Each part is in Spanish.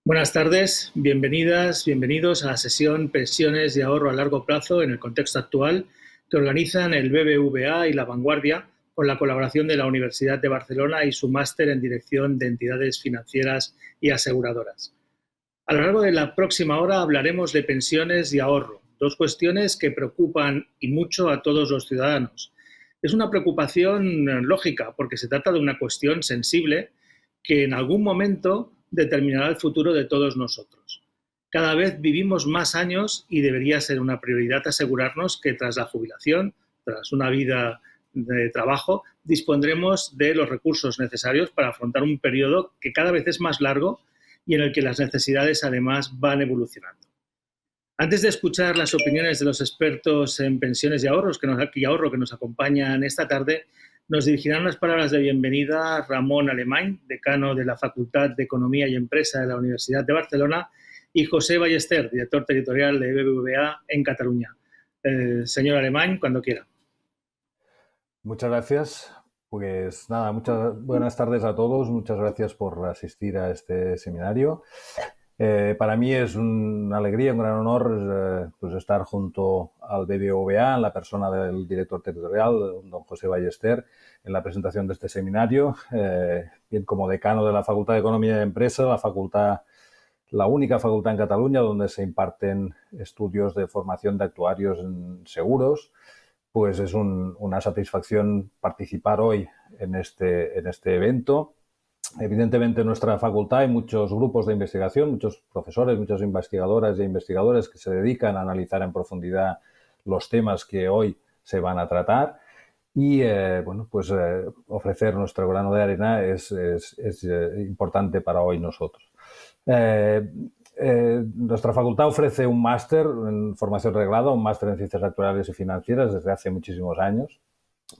Buenas tardes, bienvenidas, bienvenidos a la sesión Pensiones de ahorro a largo plazo en el contexto actual que organizan el BBVA y La Vanguardia con la colaboración de la Universidad de Barcelona y su máster en Dirección de Entidades Financieras y Aseguradoras. A lo largo de la próxima hora hablaremos de pensiones y ahorro, dos cuestiones que preocupan y mucho a todos los ciudadanos. Es una preocupación lógica porque se trata de una cuestión sensible que en algún momento determinará el futuro de todos nosotros. Cada vez vivimos más años y debería ser una prioridad asegurarnos que tras la jubilación, tras una vida de trabajo, dispondremos de los recursos necesarios para afrontar un periodo que cada vez es más largo y en el que las necesidades además van evolucionando. Antes de escuchar las opiniones de los expertos en pensiones y ahorro que nos acompañan esta tarde, nos dirigirán unas palabras de bienvenida Ramón Alemany, decano de la Facultad de Economía y Empresa de la Universidad de Barcelona, y José Ballester, director territorial de BBVA en Cataluña. Señor Alemany, cuando quiera. Muchas gracias. Pues nada, buenas tardes a todos. Muchas gracias por asistir a este seminario. Para mí es una alegría, un gran honor pues estar junto al BBVA en la persona del director territorial, don José Ballester, en la presentación de este seminario. Bien como decano de la Facultad de Economía y Empresa, la única facultad en Cataluña donde se imparten estudios de formación de actuarios en seguros. Pues es una satisfacción participar hoy en este evento. Evidentemente en nuestra facultad hay muchos grupos de investigación, muchos profesores, muchas investigadoras e investigadores que se dedican a analizar en profundidad los temas que hoy se van a tratar y ofrecer nuestro grano de arena es importante para hoy nosotros. Nuestra facultad ofrece un máster en formación reglada, un máster en ciencias actuariales y financieras desde hace muchísimos años.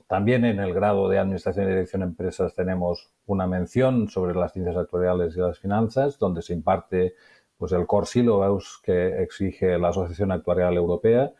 También en el grado de Administración y Dirección de Empresas tenemos una mención sobre las ciencias actuariales y las finanzas, donde se imparte pues, el core syllabus que exige la Asociación Actuarial Europea.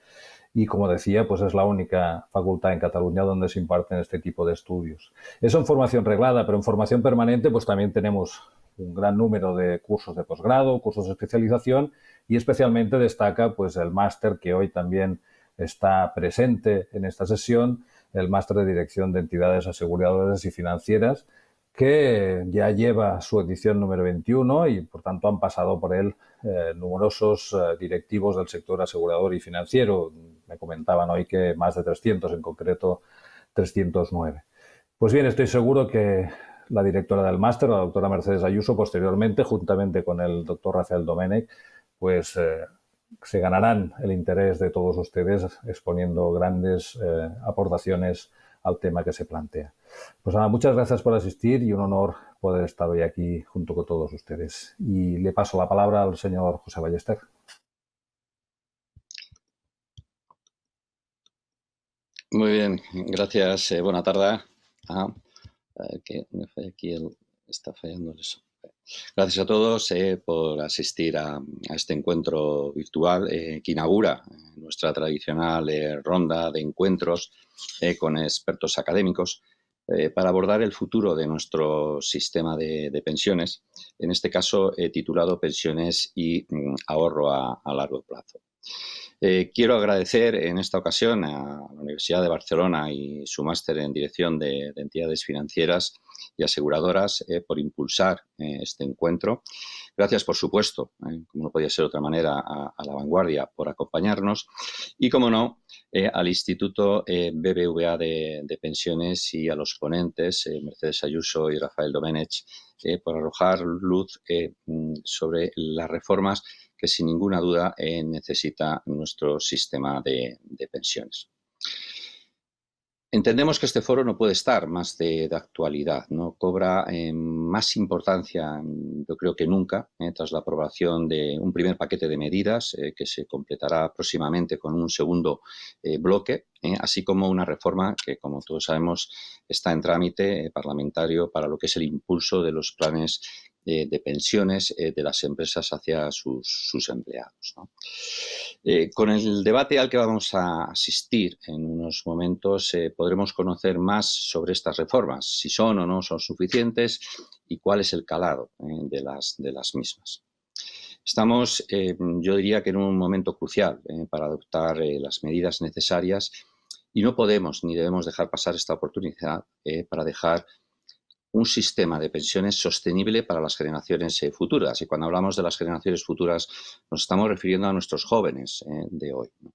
Y, como decía, pues es la única facultad en Cataluña donde se imparten este tipo de estudios. Eso en formación reglada, pero en formación permanente pues también tenemos un gran número de cursos de posgrado, cursos de especialización y especialmente destaca pues el máster que hoy también está presente en esta sesión, el máster de Dirección de Entidades Aseguradoras y Financieras, que ya lleva su edición número 21 y, por tanto, han pasado por él numerosos directivos del sector asegurador y financiero. Me comentaban hoy que más de 300, en concreto 309. Pues bien, estoy seguro que la directora del máster, la doctora Mercedes Ayuso, posteriormente, juntamente con el doctor Rafael Domènech, pues se ganarán el interés de todos ustedes exponiendo grandes aportaciones al tema que se plantea. Pues nada, muchas gracias por asistir y un honor poder estar hoy aquí junto con todos ustedes. Y le paso la palabra al señor José Ballester. Muy bien, gracias. Buena tarde. Que me falla aquí está fallando eso. Gracias a todos por asistir a este encuentro virtual que inaugura nuestra tradicional ronda de encuentros con expertos académicos para abordar el futuro de nuestro sistema de pensiones, en este caso titulado Pensiones y ahorro a largo plazo. Quiero agradecer en esta ocasión a la Universidad de Barcelona y su máster en Dirección de Entidades Financieras y Aseguradoras por impulsar este encuentro. Gracias, por supuesto, como no podía ser de otra manera, a La Vanguardia por acompañarnos y, como no, al Instituto BBVA de Pensiones y a los ponentes, Mercedes Ayuso y Rafael Domènech, por arrojar luz sobre las reformas que sin ninguna duda necesita nuestro sistema de pensiones. Entendemos que este foro no puede estar más de actualidad, ¿no? Cobra más importancia, yo creo que nunca, tras la aprobación de un primer paquete de medidas que se completará próximamente con un segundo bloque, así como una reforma que, como todos sabemos, está en trámite parlamentario para lo que es el impulso de los planes de pensiones de las empresas hacia sus empleados, ¿no? Con el debate al que vamos a asistir en unos momentos podremos conocer más sobre estas reformas, si son o no son suficientes y cuál es el calado de las mismas. Estamos, yo diría que en un momento crucial para adoptar las medidas necesarias y no podemos ni debemos dejar pasar esta oportunidad para dejar un sistema de pensiones sostenible para las generaciones futuras. Y cuando hablamos de las generaciones futuras nos estamos refiriendo a nuestros jóvenes de hoy, ¿no?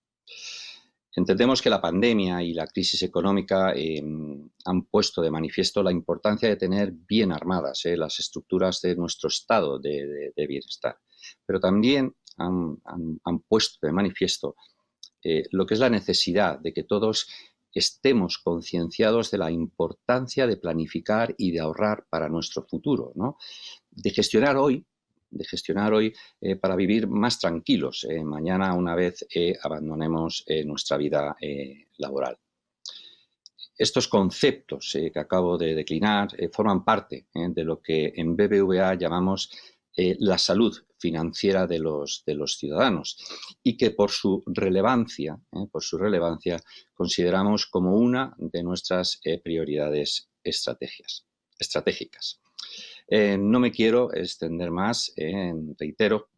Entendemos que la pandemia y la crisis económica han puesto de manifiesto la importancia de tener bien armadas las estructuras de nuestro estado de bienestar, pero también han puesto de manifiesto lo que es la necesidad de que todos estemos concienciados de la importancia de planificar y de ahorrar para nuestro futuro, ¿no? De gestionar hoy para vivir más tranquilos mañana una vez abandonemos nuestra vida laboral. Estos conceptos que acabo de declinar forman parte de lo que en BBVA llamamos la salud financiera de los ciudadanos y que por su relevancia consideramos como una de nuestras prioridades estratégicas. No me quiero extender más, reitero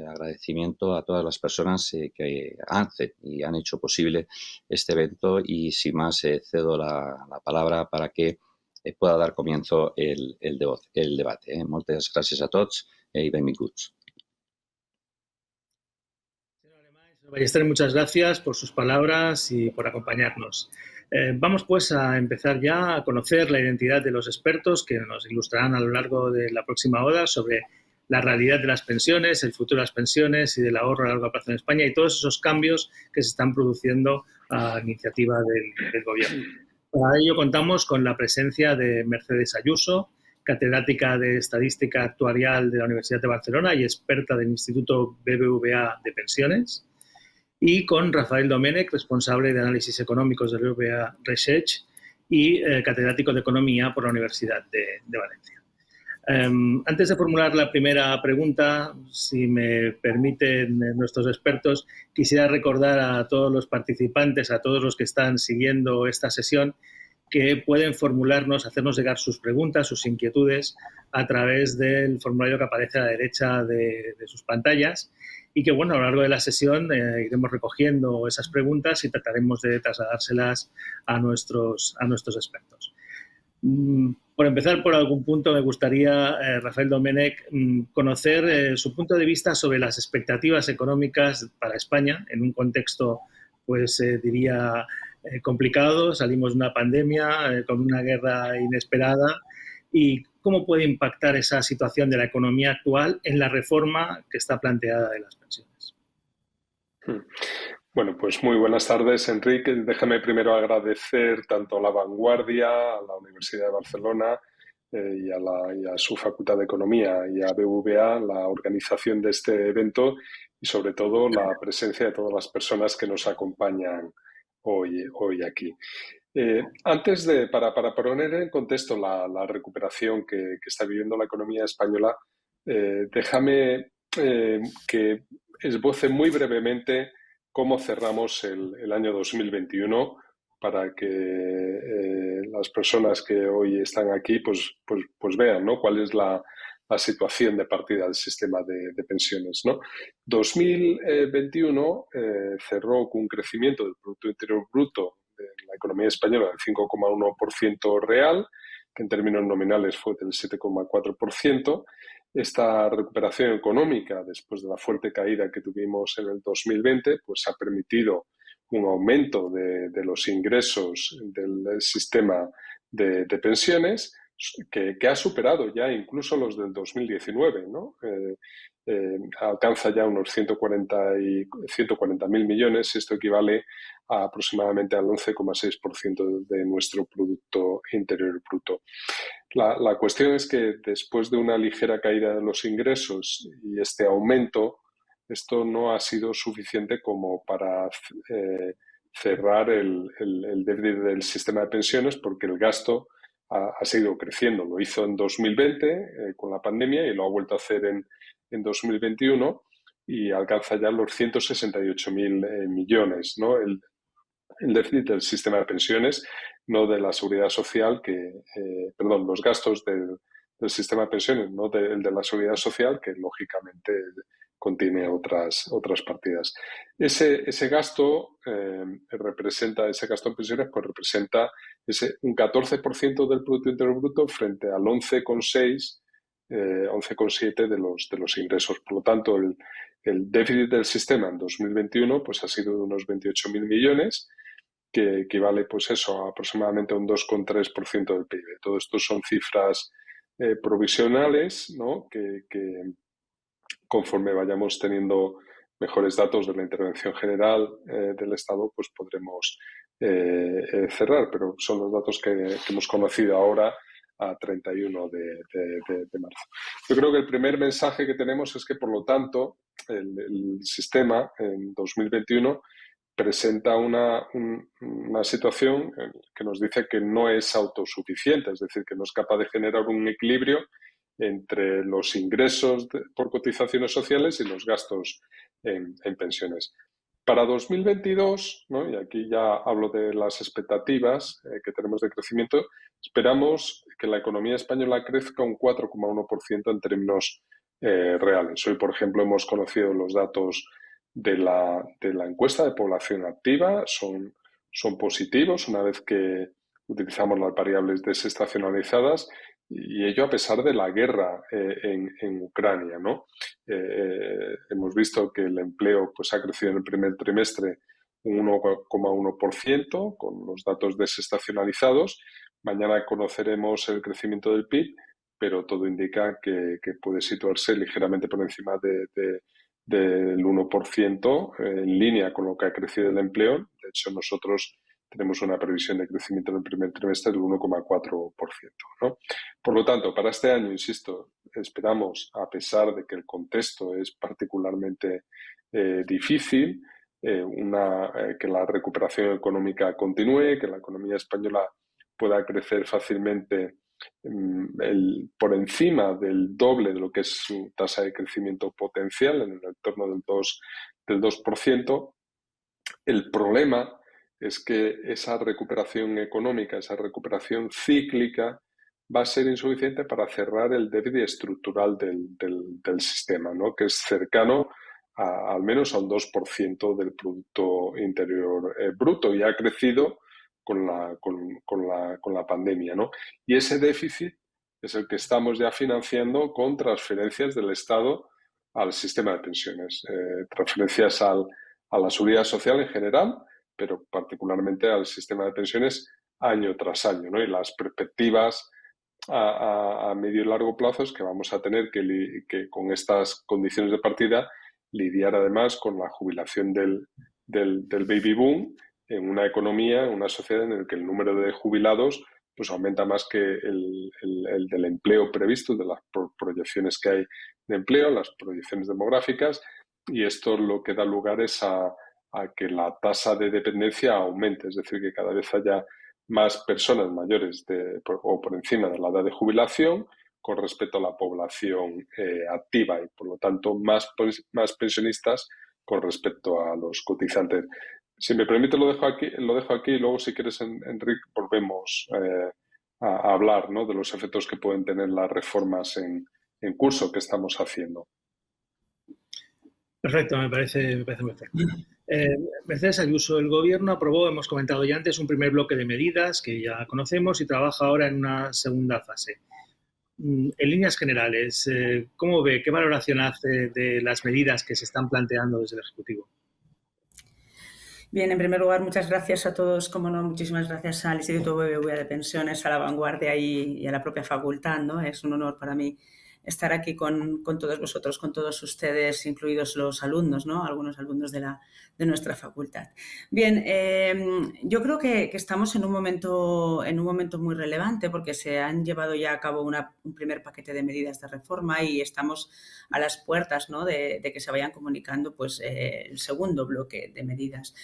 agradecimiento a todas las personas que hacen y han hecho posible este evento y sin más cedo la palabra para que pueda dar comienzo el debate. Muchas gracias a todos y benvinguts. Señor Alemán, señor Ballester, muchas gracias por sus palabras y por acompañarnos. Vamos pues a empezar ya a conocer la identidad de los expertos que nos ilustrarán a lo largo de la próxima hora sobre la realidad de las pensiones, el futuro de las pensiones y del ahorro a largo plazo en España y todos esos cambios que se están produciendo a iniciativa del Gobierno. Para ello contamos con la presencia de Mercedes Ayuso, catedrática de Estadística Actuarial de la Universidad de Barcelona y experta del Instituto BBVA de Pensiones, y con Rafael Domènech, responsable de Análisis Económicos del BBVA Research y catedrático de Economía por la Universidad de Valencia. Antes de formular la primera pregunta, si me permiten nuestros expertos, quisiera recordar a todos los participantes, a todos los que están siguiendo esta sesión, que pueden formularnos, hacernos llegar sus preguntas, sus inquietudes a través del formulario que aparece a la derecha de sus pantallas y que, bueno, a lo largo de la sesión iremos recogiendo esas preguntas y trataremos de trasladárselas a nuestros expertos. Por empezar por algún punto, me gustaría, Rafael Domènech, conocer su punto de vista sobre las expectativas económicas para España en un contexto, pues diría, complicado. Salimos de una pandemia con una guerra inesperada y cómo puede impactar esa situación de la economía actual en la reforma que está planteada de las pensiones. Bueno, pues muy buenas tardes, Enrique. Déjame primero agradecer tanto a La Vanguardia, a la Universidad de Barcelona y a su Facultad de Economía y a BBVA la organización de este evento y sobre todo la presencia de todas las personas que nos acompañan hoy aquí. Para poner en contexto la recuperación que está viviendo la economía española, déjame que esboce muy brevemente cómo cerramos el año 2021 para que las personas que hoy están aquí pues vean, ¿no?, cuál es la situación de partida del sistema de pensiones, ¿no? 2021 cerró con un crecimiento del Producto Interior Bruto de la economía española del 5,1% real, que en términos nominales fue del 7,4%. Esta recuperación económica, después de la fuerte caída que tuvimos en el 2020, pues ha permitido un aumento de los ingresos del sistema de pensiones que ha superado ya incluso los del 2019, ¿no? Alcanza ya unos 140.000 millones y esto equivale a aproximadamente al 11,6% de nuestro Producto Interior Bruto. La cuestión es que después de una ligera caída de los ingresos y este aumento, esto no ha sido suficiente como para cerrar el déficit del sistema de pensiones porque el gasto ha seguido creciendo. Lo hizo en 2020 con la pandemia y lo ha vuelto a hacer en 2021 y alcanza ya los 168.000 millones, ¿no? El déficit del sistema de pensiones, no de la seguridad social, los gastos del sistema de pensiones, no el de la seguridad social, que lógicamente contiene otras partidas. Ese gasto representa, ese gasto en pensiones, pues representa un 14% del Producto Interior Bruto frente al 11,6, 11,7 de los ingresos. Por lo tanto, el déficit del sistema en 2021 pues ha sido de unos 28.000 millones, que equivale pues eso, a aproximadamente un 2,3% del PIB. Todo esto son cifras provisionales, ¿no? que conforme vayamos teniendo mejores datos de la intervención general del Estado, pues podremos cerrar, pero son los datos que hemos conocido ahora a 31 de marzo. Yo creo que el primer mensaje que tenemos es que, por lo tanto, el sistema en 2021 presenta una situación que nos dice que no es autosuficiente, es decir, que no es capaz de generar un equilibrio entre los ingresos por cotizaciones sociales y los gastos en pensiones. Para 2022, ¿no? Y aquí ya hablo de las expectativas que tenemos de crecimiento, esperamos que la economía española crezca un 4,1% en términos reales. Hoy, por ejemplo, hemos conocido los datos de la encuesta de población activa, son positivos una vez que utilizamos las variables desestacionalizadas, y ello a pesar de la guerra en Ucrania, ¿no? Hemos visto que el empleo pues, ha crecido en el primer trimestre un 1,1% con los datos desestacionalizados. Mañana conoceremos el crecimiento del PIB, pero todo indica que puede situarse ligeramente por encima del 1%, en línea con lo que ha crecido el empleo. De hecho, nosotros tenemos una previsión de crecimiento en el primer trimestre del 1,4%, ¿no? Por lo tanto, para este año, insisto, esperamos, a pesar de que el contexto es particularmente difícil, que la recuperación económica continúe, que la economía española pueda crecer fácilmente por encima del doble de lo que es su tasa de crecimiento potencial, en el entorno del 2%. El problema es que esa recuperación económica, esa recuperación cíclica, va a ser insuficiente para cerrar el déficit estructural del sistema, ¿no? Que es cercano al menos a un 2% del Producto Interior Bruto, y ha crecido con la pandemia, ¿no? Y ese déficit es el que estamos ya financiando con transferencias del Estado al sistema de pensiones, transferencias a la seguridad social en general, pero particularmente al sistema de pensiones año tras año, ¿no? Y las perspectivas a medio y largo plazo es que vamos a tener que con estas condiciones de partida lidiar además con la jubilación del baby boom en una economía, en una sociedad en la que el número de jubilados pues aumenta más que el del empleo previsto, de las proyecciones que hay de empleo, las proyecciones demográficas, y esto lo que da lugar es a que la tasa de dependencia aumente, es decir, que cada vez haya más personas mayores o por encima de la edad de jubilación con respecto a la población activa, y por lo tanto más pensionistas con respecto a los cotizantes. Si me permite, lo dejo aquí y luego, si quieres, Enrique, volvemos a hablar, ¿no?, de los efectos que pueden tener las reformas en curso que estamos haciendo. Perfecto, me parece perfecto. Mercedes Ayuso, el Gobierno aprobó, hemos comentado ya antes, un primer bloque de medidas que ya conocemos y trabaja ahora en una segunda fase. En líneas generales, ¿cómo ve, qué valoración hace de las medidas que se están planteando desde el Ejecutivo? Bien, en primer lugar, muchas gracias a todos, como no, muchísimas gracias al Instituto BBVA de Pensiones, a La Vanguardia y a la propia facultad, ¿no? Es un honor para mí estar aquí con todos vosotros, con todos ustedes, incluidos los alumnos, ¿no? Algunos alumnos de nuestra facultad. Bien, yo creo que estamos en un momento muy relevante, porque se han llevado ya a cabo un primer paquete de medidas de reforma y estamos a las puertas, ¿no?, de que se vayan comunicando pues, el segundo bloque de medidas.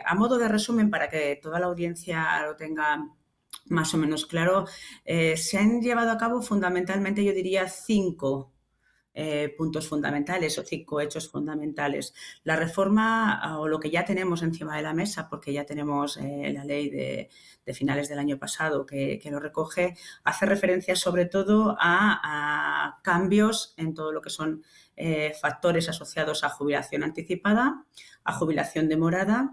A modo de resumen, para que toda la audiencia lo tenga más o menos claro, se han llevado a cabo fundamentalmente, yo diría, cinco puntos fundamentales o 5 hechos fundamentales. La reforma o lo que ya tenemos encima de la mesa, porque ya tenemos la ley de finales del año pasado que lo recoge, hace referencia sobre todo a cambios en todo lo que son factores asociados a jubilación anticipada, a jubilación demorada,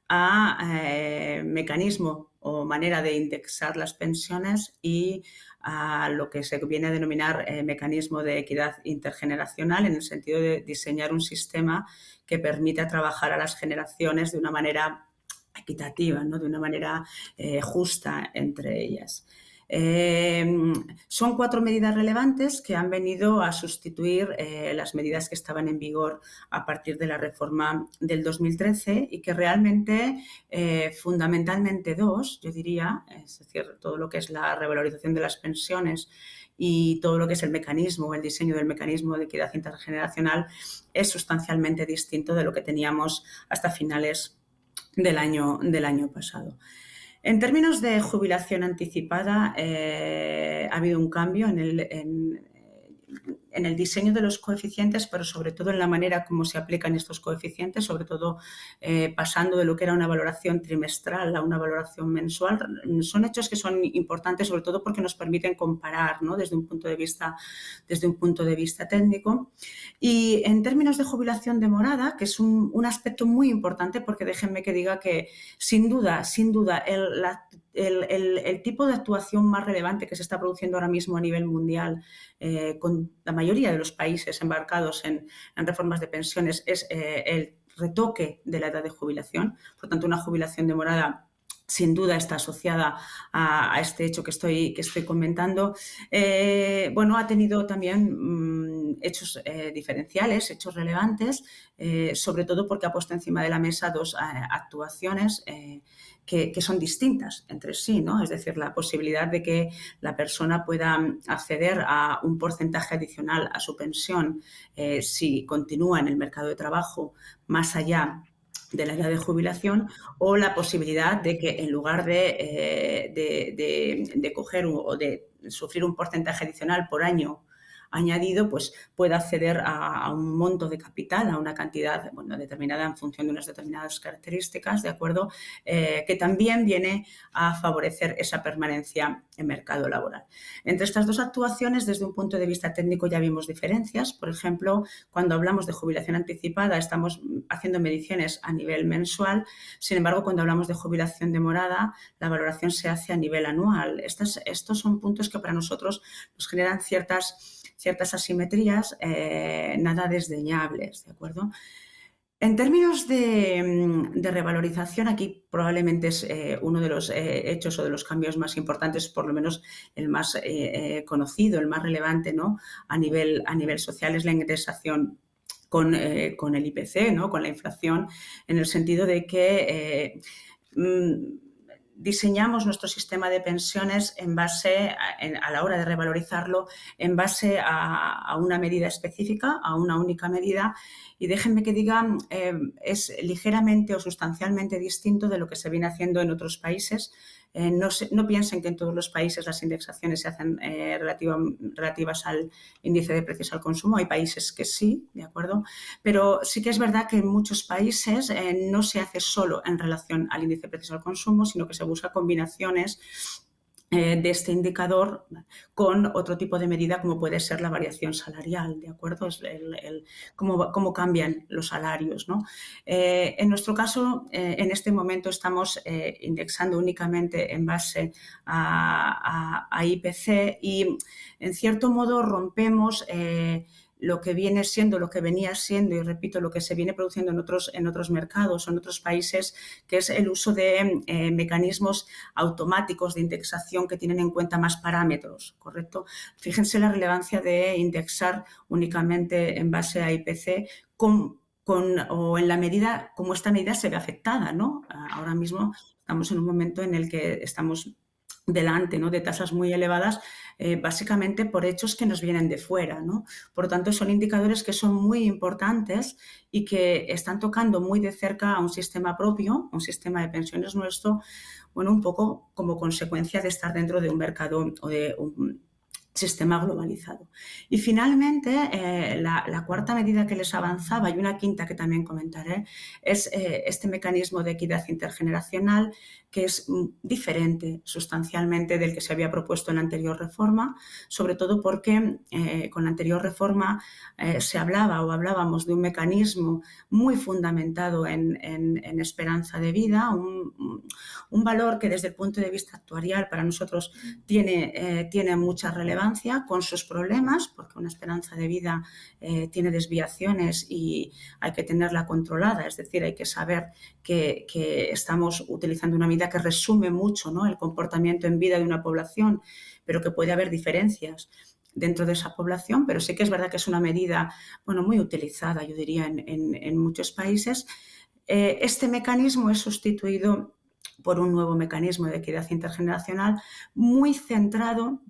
a mecanismo o manera de indexar las pensiones y a lo que se viene a denominar mecanismo de equidad intergeneracional, en el sentido de diseñar un sistema que permita trabajar a las generaciones de una manera equitativa, ¿no? De una manera justa entre ellas. Son 4 medidas relevantes que han venido a sustituir las medidas que estaban en vigor a partir de la reforma del 2013 y que realmente, fundamentalmente 2, yo diría, es decir, todo lo que es la revalorización de las pensiones y todo lo que es el mecanismo, el diseño del mecanismo de equidad intergeneracional es sustancialmente distinto de lo que teníamos hasta finales del año pasado. En términos de jubilación anticipada, ha habido un cambio en el diseño de los coeficientes, pero sobre todo en la manera como se aplican estos coeficientes, sobre todo pasando de lo que era una valoración trimestral a una valoración mensual. Son hechos que son importantes, sobre todo porque nos permiten comparar, ¿no? desde un punto de vista técnico. Y en términos de jubilación demorada, que es un aspecto muy importante, porque déjenme que diga que sin duda el tipo de actuación más relevante que se está produciendo ahora mismo a nivel mundial con la mayoría de los países embarcados en reformas de pensiones es el retoque de la edad de jubilación. Por tanto, una jubilación demorada sin duda está asociada a este hecho que estoy comentando. Ha tenido también hechos diferenciales, hechos relevantes, sobre todo porque ha puesto encima de la mesa 2 actuaciones que son distintas entre sí, ¿no? Es decir, la posibilidad de que la persona pueda acceder a un porcentaje adicional a su pensión si continúa en el mercado de trabajo más allá de la edad de jubilación, o la posibilidad de que en lugar de coger o de sufrir un porcentaje adicional por año añadido, pues pueda acceder a un monto de capital, a una cantidad determinada en función de unas determinadas características, ¿de acuerdo? Que también viene a favorecer esa permanencia en mercado laboral. Entre estas 2 actuaciones, desde un punto de vista técnico, ya vimos diferencias. Por ejemplo, cuando hablamos de jubilación anticipada, estamos haciendo mediciones a nivel mensual. Sin embargo, cuando hablamos de jubilación demorada, la valoración se hace a nivel anual. Estos son puntos que para nosotros nos generan ciertas asimetrías nada desdeñables, ¿de acuerdo? En términos de revalorización, aquí probablemente es uno de los hechos o de los cambios más importantes, por lo menos el más conocido, el más relevante, ¿no? a nivel social, es la indexación con el IPC, ¿no? Con la inflación, en el sentido de que diseñamos nuestro sistema de pensiones en base, a la hora de revalorizarlo, en base a una medida específica, a una única medida, y déjenme que diga, es ligeramente o sustancialmente distinto de lo que se viene haciendo en otros países. No piensen que en todos los países las indexaciones se hacen relativas al índice de precios al consumo. Hay países que sí, ¿de acuerdo? Pero sí que es verdad que en muchos países no se hace solo en relación al índice de precios al consumo, sino que se busca combinaciones de este indicador con otro tipo de medida, como puede ser la variación salarial, ¿de acuerdo? Es cómo cambian los salarios, ¿no? En nuestro caso, en este momento estamos indexando únicamente en base a IPC y, en cierto modo, rompemos lo que venía siendo, y repito, lo que se viene produciendo en otros mercados o en otros países, que es el uso de mecanismos automáticos de indexación que tienen en cuenta más parámetros, ¿correcto? Fíjense la relevancia de indexar únicamente en base a IPC o en la medida como esta medida se ve afectada, ¿no? Ahora mismo estamos en un momento en el que estamos delante, ¿no? De tasas muy elevadas, básicamente por hechos que nos vienen de fuera, ¿no? Por lo tanto, son indicadores que son muy importantes y que están tocando muy de cerca a un sistema propio, un sistema de pensiones nuestro, un poco como consecuencia de estar dentro de un mercado o de sistema globalizado. Y finalmente, la cuarta medida que les avanzaba, y una quinta que también comentaré, es este mecanismo de equidad intergeneracional, que es diferente sustancialmente del que se había propuesto en la anterior reforma, sobre todo porque con la anterior reforma se hablábamos de un mecanismo muy fundamentado en esperanza de vida, un valor que desde el punto de vista actuarial para nosotros tiene mucha relevancia, con sus problemas, porque una esperanza de vida tiene desviaciones y hay que tenerla controlada, es decir, hay que saber que estamos utilizando una medida que resume mucho, ¿no?, el comportamiento en vida de una población, pero que puede haber diferencias dentro de esa población, pero sí que es verdad que es una medida, bueno, muy utilizada, yo diría, en muchos países. Este mecanismo es sustituido por un nuevo mecanismo de equidad intergeneracional muy centrado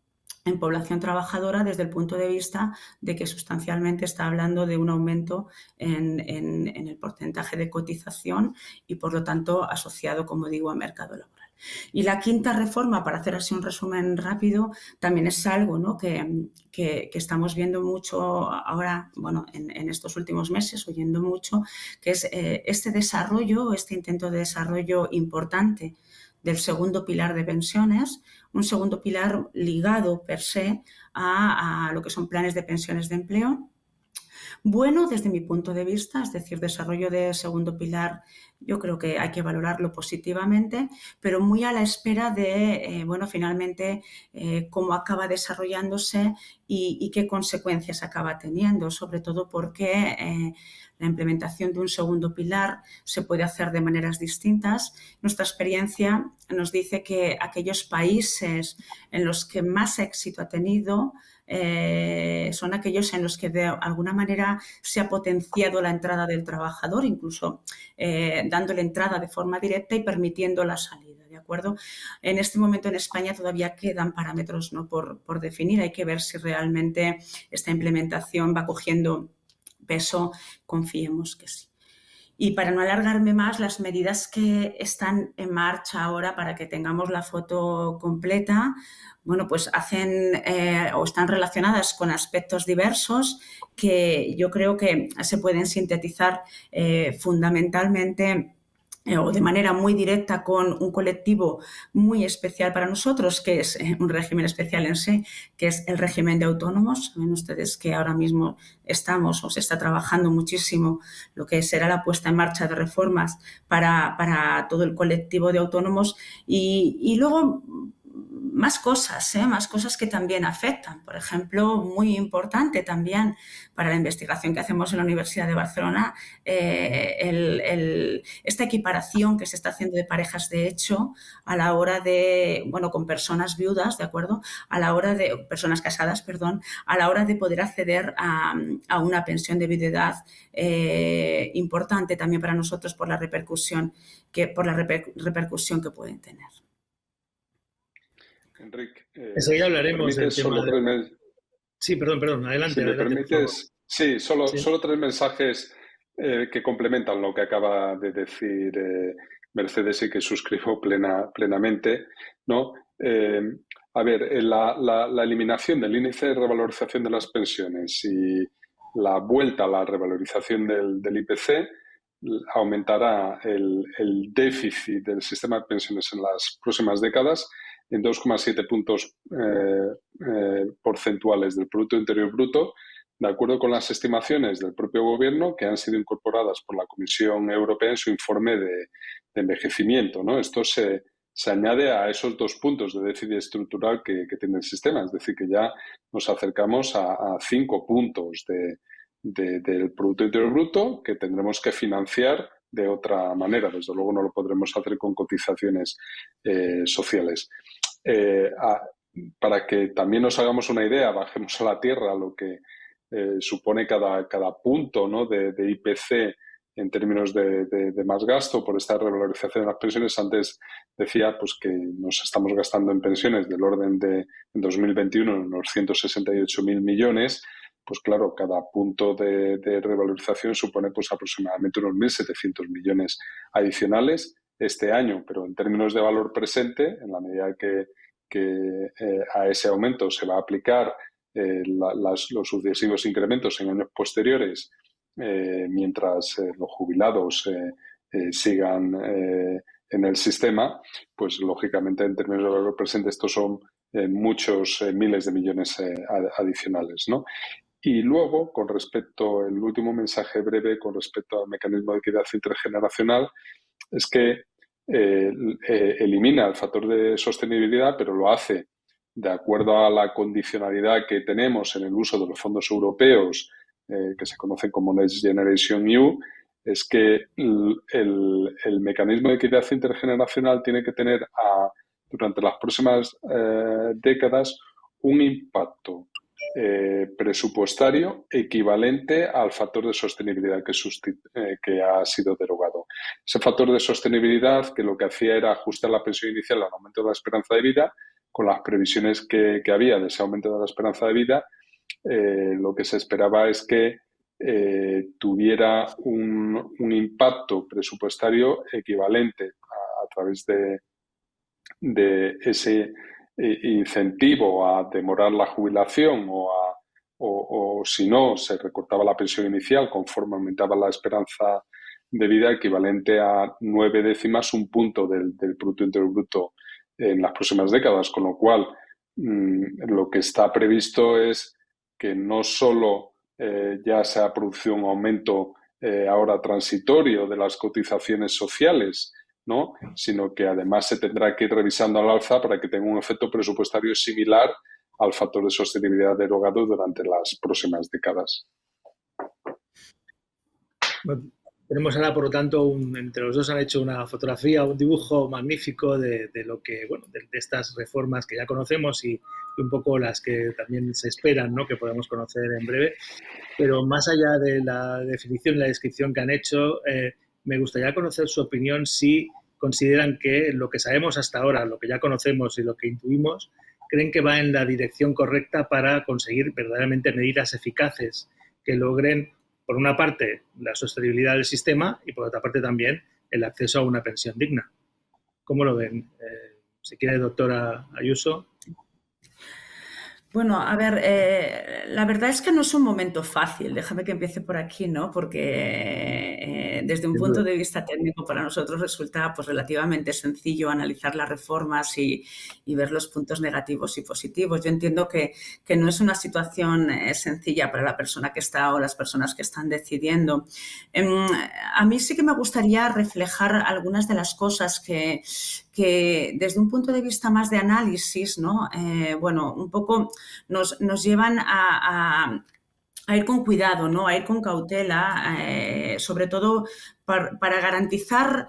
en población trabajadora desde el punto de vista de que sustancialmente está hablando de un aumento en el porcentaje de cotización y, por lo tanto, asociado, como digo, a mercado laboral. Y la quinta reforma, para hacer así un resumen rápido, también es algo, ¿no?, que estamos viendo mucho ahora, bueno, en estos últimos meses, oyendo mucho, que es este desarrollo, este intento de desarrollo importante del segundo pilar de pensiones, un segundo pilar ligado per se a lo que son planes de pensiones de empleo. Bueno, desde mi punto de vista, es decir, desarrollo de segundo pilar, yo creo que hay que valorarlo positivamente, pero muy a la espera de, bueno, finalmente, cómo acaba desarrollándose y qué consecuencias acaba teniendo, sobre todo porque la implementación de un segundo pilar se puede hacer de maneras distintas. Nuestra experiencia nos dice que aquellos países en los que más éxito ha tenido son aquellos en los que de alguna manera se ha potenciado la entrada del trabajador, incluso dándole entrada de forma directa y permitiendo la salida, ¿de acuerdo? En este momento en España todavía quedan parámetros, ¿no?, por definir. Hay que ver si realmente esta implementación va cogiendo peso. Confiemos que sí. Y para no alargarme más, las medidas que están en marcha ahora para que tengamos la foto completa, bueno, pues hacen o están relacionadas con aspectos diversos que yo creo que se pueden sintetizar fundamentalmente o de manera muy directa con un colectivo muy especial para nosotros, que es un régimen especial en sí, que es el régimen de autónomos. Saben ustedes que ahora mismo estamos o se está trabajando muchísimo lo que será la puesta en marcha de reformas para todo el colectivo de autónomos y luego más cosas que también afectan. Por ejemplo, muy importante también para la investigación que hacemos en la Universidad de Barcelona, esta equiparación que se está haciendo de parejas de hecho a la hora de, bueno, con personas viudas, ¿de acuerdo? A la hora de, personas casadas, perdón, a la hora de poder acceder a una pensión de viudedad importante también para nosotros por la repercusión que pueden tener. Enrique, enseguida hablaremos del tema de... Sí, perdón, adelante. Si me permites, sí, solo 3 mensajes que complementan lo que acaba de decir Mercedes y que suscribo plenamente, ¿no? A ver, la eliminación del índice de revalorización de las pensiones y la vuelta a la revalorización del IPC aumentará el déficit del sistema de pensiones en las próximas décadas en 2,7 puntos porcentuales del Producto Interior Bruto, de acuerdo con las estimaciones del propio Gobierno que han sido incorporadas por la Comisión Europea en su informe de envejecimiento, ¿no? Esto se añade a esos 2 puntos de déficit estructural que tiene el sistema, es decir, que ya nos acercamos a 5 puntos del Producto Interior Bruto que tendremos que financiar de otra manera. Desde luego no lo podremos hacer con cotizaciones sociales. Para que también nos hagamos una idea, bajemos a la tierra lo que supone cada punto, ¿no?, de IPC en términos de más gasto por esta revalorización de las pensiones. Antes decía pues que nos estamos gastando en pensiones del orden de, en 2021, unos 168.000 millones. Pues claro, cada punto de revalorización supone pues aproximadamente unos 1.700 millones adicionales este año, pero en términos de valor presente, en la medida que que a ese aumento se va a aplicar los sucesivos incrementos en años posteriores mientras los jubilados sigan en el sistema, pues lógicamente en términos de valor presente estos son muchos miles de millones adicionales, ¿no? Y luego, con respecto, el último mensaje breve con respecto al mecanismo de equidad intergeneracional, es que elimina el factor de sostenibilidad, pero lo hace de acuerdo a la condicionalidad que tenemos en el uso de los fondos europeos, que se conocen como Next Generation EU, es que el mecanismo de equidad intergeneracional tiene que tener durante las próximas décadas un impacto presupuestario equivalente al factor de sostenibilidad que ha sido derogado. Ese factor de sostenibilidad que lo que hacía era ajustar la pensión inicial al aumento de la esperanza de vida, con las previsiones que había de ese aumento de la esperanza de vida, lo que se esperaba es que tuviera un impacto presupuestario equivalente a través de ese incentivo a demorar la jubilación o si no, se recortaba la pensión inicial conforme aumentaba la esperanza de vida, equivalente a 9 décimas, un punto del Producto Interior Bruto en las próximas décadas, con lo cual lo que está previsto es que no solo ya se ha producido un aumento ahora transitorio de las cotizaciones sociales, ¿no?, sino que además se tendrá que ir revisando al alza para que tenga un efecto presupuestario similar al factor de sostenibilidad derogado durante las próximas décadas. Bueno, tenemos ahora, por lo tanto, entre los dos han hecho una fotografía, un dibujo magnífico de lo que, bueno, de estas reformas que ya conocemos y un poco las que también se esperan, ¿no?, que podamos conocer en breve. Pero más allá de la definición y la descripción que han hecho, me gustaría conocer su opinión si consideran que lo que sabemos hasta ahora, lo que ya conocemos y lo que intuimos, creen que va en la dirección correcta para conseguir verdaderamente medidas eficaces que logren, por una parte, la sostenibilidad del sistema y, por otra parte, también el acceso a una pensión digna. ¿Cómo lo ven? Si quiere, doctora Ayuso. Bueno, a ver, la verdad es que no es un momento fácil. Déjame que empiece por aquí, ¿no? Porque desde un punto de vista técnico para nosotros resulta pues relativamente sencillo analizar las reformas y ver los puntos negativos y positivos. Yo entiendo que no es una situación sencilla para la persona que está o las personas que están decidiendo. A mí sí que me gustaría reflejar algunas de las cosas que desde un punto de vista más de análisis, ¿no? Bueno, un poco nos llevan a ir con cuidado, ¿no?, a ir con cautela, sobre todo para garantizar,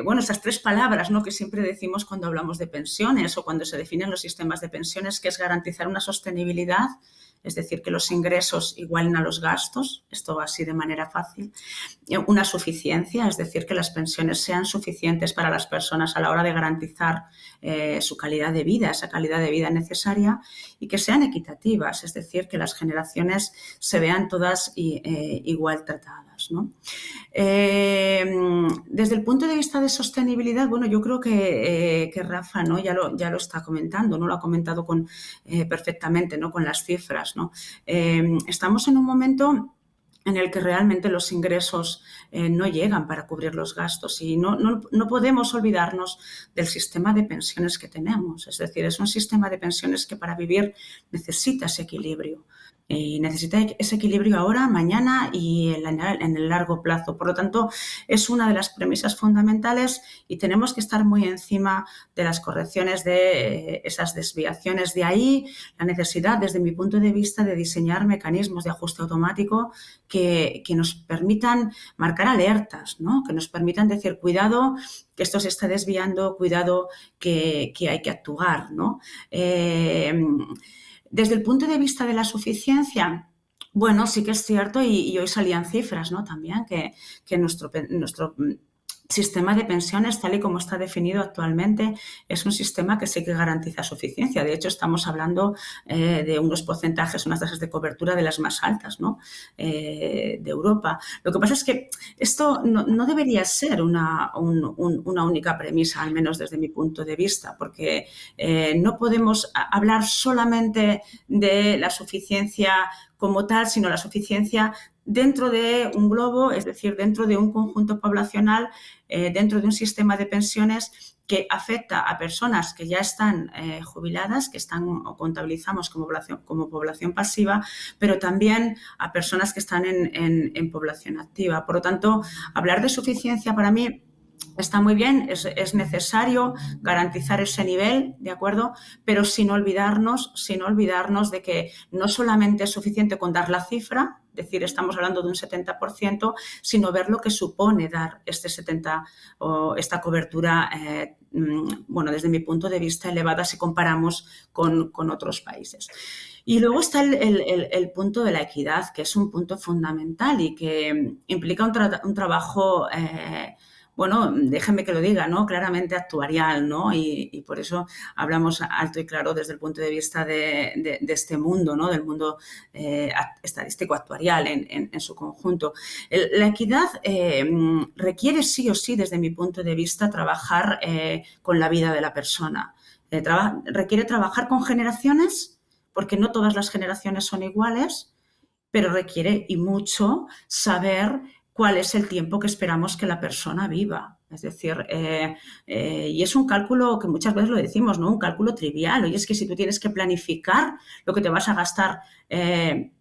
bueno, esas 3 palabras, ¿no?, que siempre decimos cuando hablamos de pensiones o cuando se definen los sistemas de pensiones, que es garantizar una sostenibilidad, es decir, que los ingresos igualen a los gastos, esto va así de manera fácil, una suficiencia, es decir, que las pensiones sean suficientes para las personas a la hora de garantizar su calidad de vida, esa calidad de vida necesaria, y que sean equitativas, es decir, que las generaciones se vean todas igual tratadas, ¿no? Desde el punto de vista de sostenibilidad, bueno, yo creo que Rafa, ¿no?, ya lo está comentando, ¿no?, lo ha comentado perfectamente, ¿no?, con las cifras, ¿no? Estamos en un momento en el que realmente los ingresos no llegan para cubrir los gastos y no podemos olvidarnos del sistema de pensiones que tenemos. Es decir, es un sistema de pensiones que para vivir necesita ese equilibrio. Y necesita ese equilibrio ahora, mañana y en el largo plazo. Por lo tanto, es una de las premisas fundamentales y tenemos que estar muy encima de las correcciones de esas desviaciones. De ahí la necesidad, desde mi punto de vista, de diseñar mecanismos de ajuste automático que nos permitan marcar alertas, ¿no?, que nos permitan decir, cuidado, que esto se está desviando, cuidado, que hay que actuar, ¿no? Desde el punto de vista de la suficiencia, bueno, sí que es cierto y hoy salían cifras, ¿no?, también que nuestro sistema de pensiones, tal y como está definido actualmente, es un sistema que sí que garantiza suficiencia. De hecho, estamos hablando de unos porcentajes, unas tasas de cobertura de las más altas, ¿no? De Europa. Lo que pasa es que esto no debería ser una única premisa, al menos desde mi punto de vista, porque no podemos hablar solamente de la suficiencia como tal, sino la suficiencia dentro de un globo, es decir, dentro de un conjunto poblacional, dentro de un sistema de pensiones que afecta a personas que ya están jubiladas, que están o contabilizamos como población pasiva, pero también a personas que están en población activa. Por lo tanto, hablar de suficiencia para mí está muy bien, es necesario garantizar ese nivel, ¿de acuerdo? Pero sin olvidarnos de que no solamente es suficiente con dar la cifra, es decir, estamos hablando de un 70%, sino ver lo que supone dar este 70% o esta cobertura, bueno, desde mi punto de vista, elevada si comparamos con otros países. Y luego está el punto de la equidad, que es un punto fundamental y que implica un trabajo bueno, déjenme que lo diga, ¿no? Claramente actuarial, ¿no? Y por eso hablamos alto y claro desde el punto de vista de este mundo, ¿no? Del mundo estadístico actuarial en su conjunto. La equidad requiere sí o sí, desde mi punto de vista, trabajar con la vida de la persona. Requiere trabajar con generaciones, porque no todas las generaciones son iguales, pero requiere y mucho saber cuál es el tiempo que esperamos que la persona viva. Es decir, y es un cálculo que muchas veces lo decimos, ¿no? Un cálculo trivial. Oye, es que si tú tienes que planificar lo que te vas a gastar en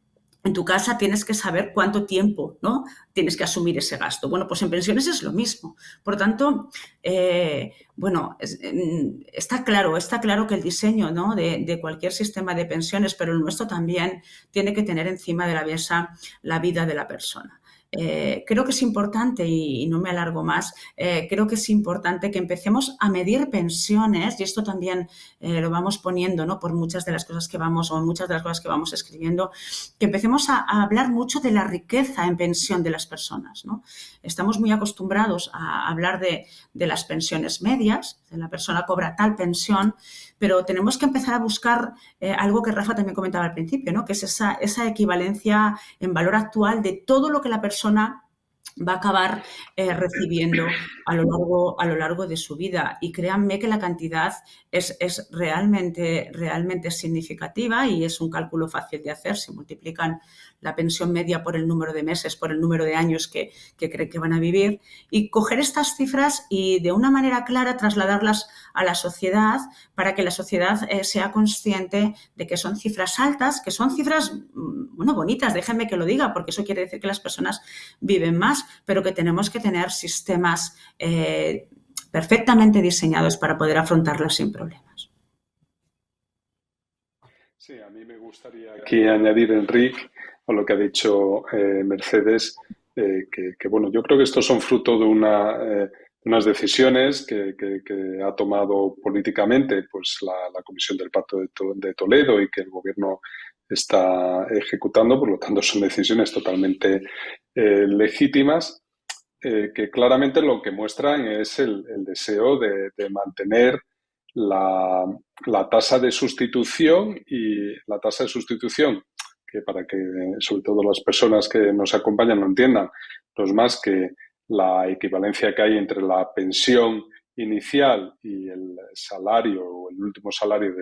tu casa, tienes que saber cuánto tiempo, ¿no? Tienes que asumir ese gasto. Bueno, pues en pensiones es lo mismo. Por lo tanto, bueno, está claro que el diseño, ¿no? de cualquier sistema de pensiones, pero el nuestro también, tiene que tener encima de la mesa la vida de la persona. Creo que es importante, y no me alargo más, creo que es importante que empecemos a medir pensiones, y esto también lo vamos poniendo, ¿no? Por muchas de las cosas que vamos escribiendo, que empecemos a hablar mucho de la riqueza en pensión de las personas, ¿no? Estamos muy acostumbrados a hablar de las pensiones medias, de la persona cobra tal pensión, pero tenemos que empezar a buscar algo que Rafa también comentaba al principio, ¿no? Que es esa equivalencia en valor actual de todo lo que la persona va a acabar recibiendo a lo largo de su vida. Y créanme que la cantidad es realmente significativa, y es un cálculo fácil de hacer. Se multiplican la pensión media por el número de meses, por el número de años que creen que van a vivir, y coger estas cifras y de una manera clara trasladarlas a la sociedad, para que la sociedad sea consciente de que son cifras altas, que son cifras, bueno, bonitas, déjenme que lo diga, porque eso quiere decir que las personas viven más, pero que tenemos que tener sistemas perfectamente diseñados para poder afrontarlas sin problemas. Sí, a mí me gustaría aquí añadir, Enrique, a lo que ha dicho Mercedes, que bueno, yo creo que estos son fruto de unas decisiones que ha tomado políticamente pues la Comisión del Pacto de Toledo, y que el Gobierno está ejecutando. Por lo tanto, son decisiones totalmente legítimas, que claramente lo que muestran es el deseo de mantener la tasa de sustitución, y la tasa de sustitución, que para que sobre todo las personas que nos acompañan lo entiendan, no es más que la equivalencia que hay entre la pensión inicial y el salario, o el último salario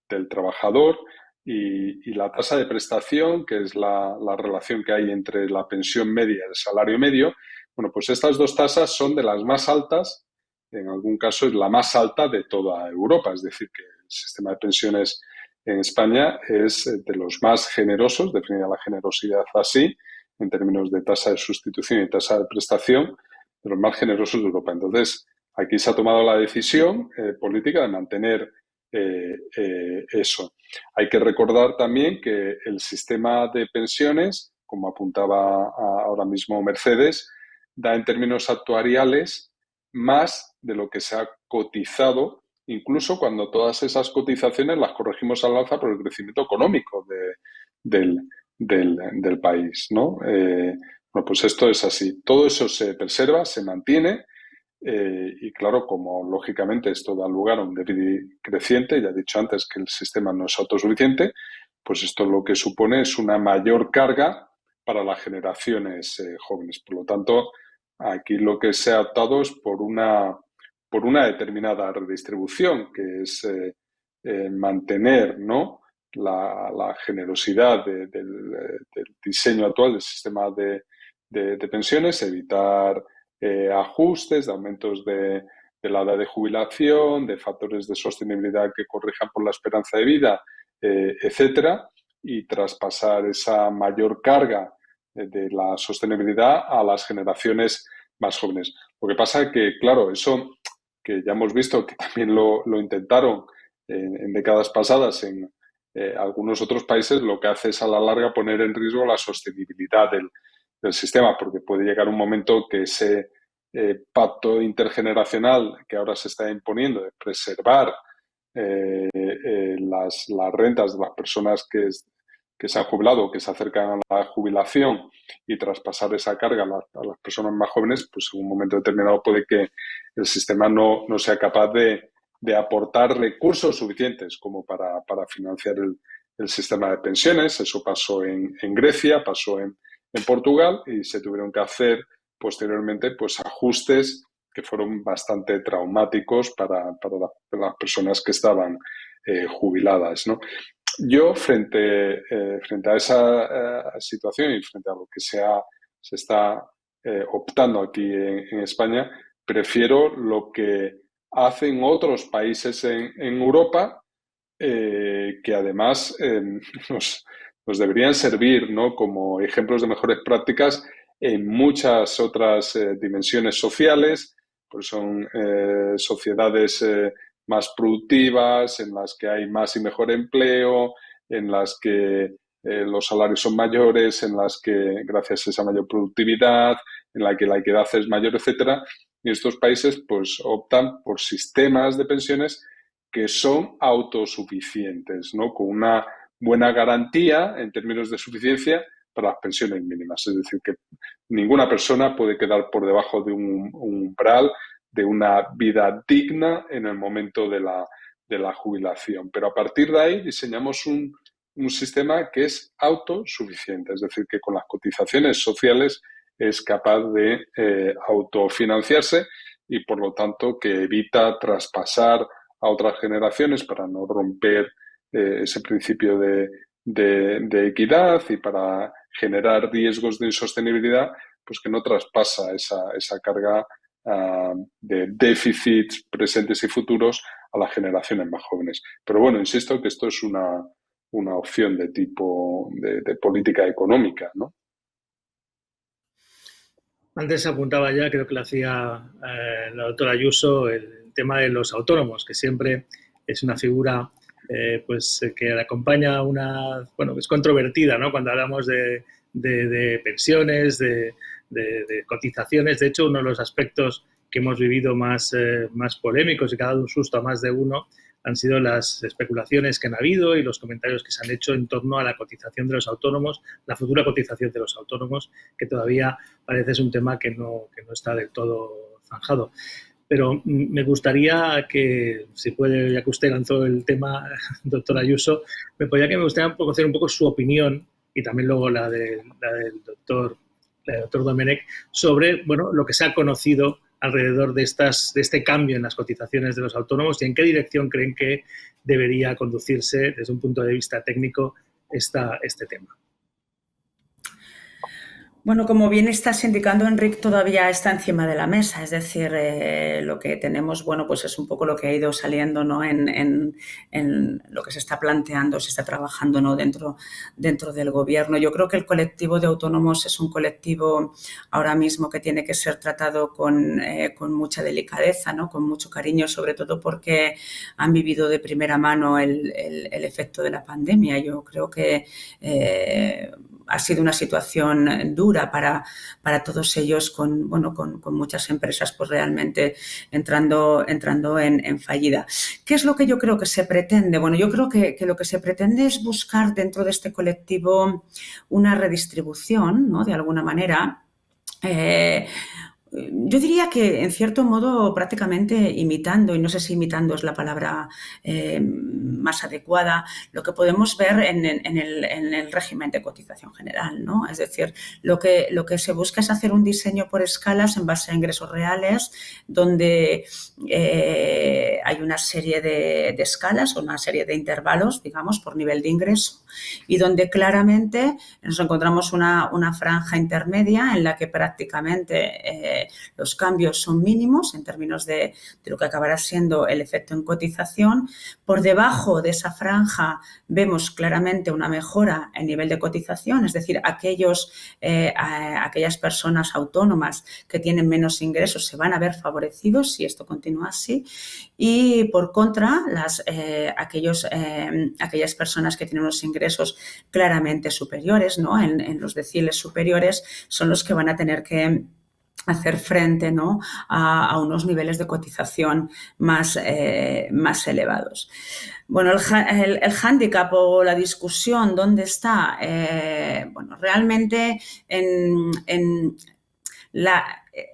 del trabajador, y la tasa de prestación, que es la relación que hay entre la pensión media y el salario medio. Bueno, pues estas dos tasas son de las más altas, en algún caso es la más alta de toda Europa. Es decir, que el sistema de pensiones en España es de los más generosos, definida la generosidad así, en términos de tasa de sustitución y tasa de prestación, de los más generosos de Europa. Entonces, aquí se ha tomado la decisión política de mantener eso. Hay que recordar también que el sistema de pensiones, como apuntaba ahora mismo Mercedes, da en términos actuariales más de lo que se ha cotizado, incluso cuando todas esas cotizaciones las corregimos al alza por el crecimiento económico del país, ¿no? Bueno, pues esto es así. Todo eso se preserva, se mantiene, Y claro, como lógicamente esto da lugar a un déficit creciente, ya he dicho antes que el sistema no es autosuficiente, pues esto lo que supone es una mayor carga para las generaciones jóvenes. Por lo tanto, aquí lo que se ha optado es por una determinada redistribución, que es mantener, ¿no?, la generosidad del diseño actual del sistema de pensiones, evitar ajustes, de aumentos de la edad de jubilación, de factores de sostenibilidad que corrijan por la esperanza de vida, etcétera, y traspasar esa mayor carga de la sostenibilidad a las generaciones más jóvenes. Lo que pasa es que, claro, eso que ya hemos visto que también lo intentaron en décadas pasadas en algunos otros países, lo que hace es a la larga poner en riesgo la sostenibilidad del sistema, porque puede llegar un momento que ese pacto intergeneracional que ahora se está imponiendo de preservar las rentas de las personas que se han jubilado o que se acercan a la jubilación y traspasar esa carga a las personas más jóvenes, pues en un momento determinado puede que el sistema no sea capaz de aportar recursos suficientes como para financiar el sistema de pensiones. Eso pasó en Grecia, pasó en Portugal, y se tuvieron que hacer posteriormente pues ajustes que fueron bastante traumáticos para las personas que estaban jubiladas, ¿no? Yo, frente a esa situación y frente a lo que se está optando aquí en España, prefiero lo que hacen otros países en Europa, que además nos deberían servir, ¿no?, como ejemplos de mejores prácticas en muchas otras dimensiones sociales, pues son sociedades más productivas, en las que hay más y mejor empleo, en las que los salarios son mayores, en las que gracias a esa mayor productividad, en la que la equidad es mayor, etcétera. Y estos países pues optan por sistemas de pensiones que son autosuficientes, ¿no?, con una buena garantía en términos de suficiencia para las pensiones mínimas. Es decir, que ninguna persona puede quedar por debajo de un umbral de una vida digna en el momento de la jubilación. Pero a partir de ahí diseñamos un sistema que es autosuficiente, es decir, que con las cotizaciones sociales es capaz de autofinanciarse y, por lo tanto, que evita traspasar a otras generaciones para no romper ese principio de equidad y para generar riesgos de insostenibilidad, pues que no traspasa esa carga de déficits presentes y futuros a las generaciones más jóvenes. Pero bueno, insisto que esto es una opción de tipo de política económica, ¿no? Antes apuntaba ya, creo que lo hacía la doctora Ayuso, el tema de los autónomos, que siempre es una figura pues que acompaña bueno, es controvertida, ¿no?, cuando hablamos de pensiones, de cotizaciones. De hecho, uno de los aspectos que hemos vivido más polémicos y que ha dado un susto a más de uno han sido las especulaciones que han habido y los comentarios que se han hecho en torno a la cotización de los autónomos, la futura cotización de los autónomos, que todavía parece es un tema que no está del todo zanjado. Pero me gustaría que, si puede, ya que usted lanzó el tema, doctora Ayuso, me gustaría conocer un poco su opinión, y también luego la del doctor Domenech, sobre, bueno, lo que se ha conocido alrededor de este cambio en las cotizaciones de los autónomos y en qué dirección creen que debería conducirse desde un punto de vista técnico este tema. Bueno, como bien estás indicando, Enric, todavía está encima de la mesa. Es decir, lo que tenemos, bueno, pues es un poco lo que ha ido saliendo, ¿no?, en lo que se está planteando, se está trabajando, ¿no?, dentro del gobierno. Yo creo que el colectivo de autónomos es un colectivo ahora mismo que tiene que ser tratado con mucha delicadeza, ¿no?, con mucho cariño, sobre todo porque han vivido de primera mano el efecto de la pandemia. Yo creo que ha sido una situación dura para todos ellos, con muchas empresas pues realmente entrando en fallida. ¿Qué es lo que yo creo que se pretende? Bueno, yo creo que lo que se pretende es buscar dentro de este colectivo una redistribución, ¿no?, de alguna manera, Yo diría que, en cierto modo, prácticamente imitando, y no sé si imitando es la palabra más adecuada, lo que podemos ver en el régimen de cotización general, ¿no? Es decir, lo que se busca es hacer un diseño por escalas en base a ingresos reales, donde hay una serie de escalas o una serie de intervalos, digamos, por nivel de ingreso, y donde claramente nos encontramos una franja intermedia en la que prácticamente los cambios son mínimos en términos de lo que acabará siendo el efecto en cotización. Por debajo de esa franja vemos claramente una mejora en nivel de cotización, es decir, aquellas personas autónomas que tienen menos ingresos se van a ver favorecidos si esto continúa así. Y por contra, aquellas personas que tienen unos ingresos claramente superiores, ¿no? en los deciles superiores, son los que van a tener que hacer frente, ¿no? a unos niveles de cotización más elevados. Bueno, el hándicap o la discusión, ¿dónde está? Bueno, realmente en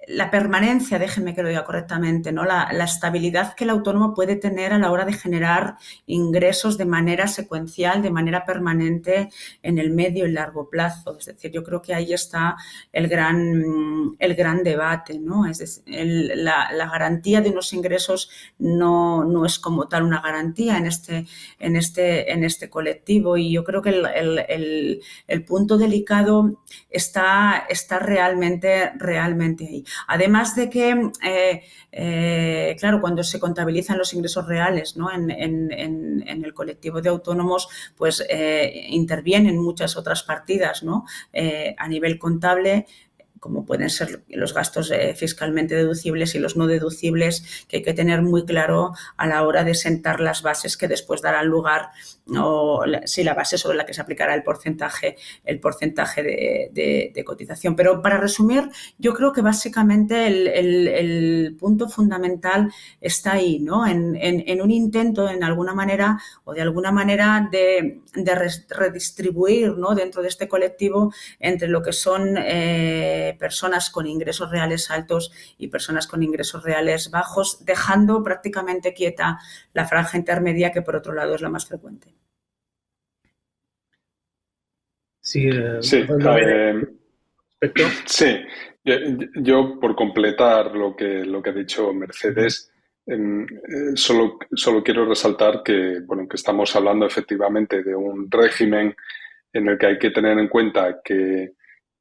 la permanencia, déjenme que lo diga correctamente, ¿no? La estabilidad que el autónomo puede tener a la hora de generar ingresos de manera secuencial, de manera permanente en el medio y largo plazo. Es decir, yo creo que ahí está el gran debate, ¿no? Es decir, la garantía de unos ingresos no es como tal una garantía en este colectivo, y yo creo que el punto delicado está realmente ahí. Además de que, claro, cuando se contabilizan los ingresos reales, ¿no? en el colectivo de autónomos, pues intervienen muchas otras partidas, ¿no? A nivel contable, como pueden ser los gastos fiscalmente deducibles y los no deducibles, que hay que tener muy claro a la hora de sentar las bases que después darán lugar, la base sobre la que se aplicará el porcentaje de cotización. Pero para resumir, yo creo que básicamente el punto fundamental está ahí, ¿no? En un intento, en alguna manera o de alguna manera, de redistribuir, ¿no? dentro de este colectivo entre lo que son personas con ingresos reales altos y personas con ingresos reales bajos, dejando prácticamente quieta la franja intermedia, que por otro lado es la más frecuente. Sí, Sí, sí. Yo, por completar lo que ha dicho Mercedes, solo quiero resaltar que estamos hablando efectivamente de un régimen en el que hay que tener en cuenta que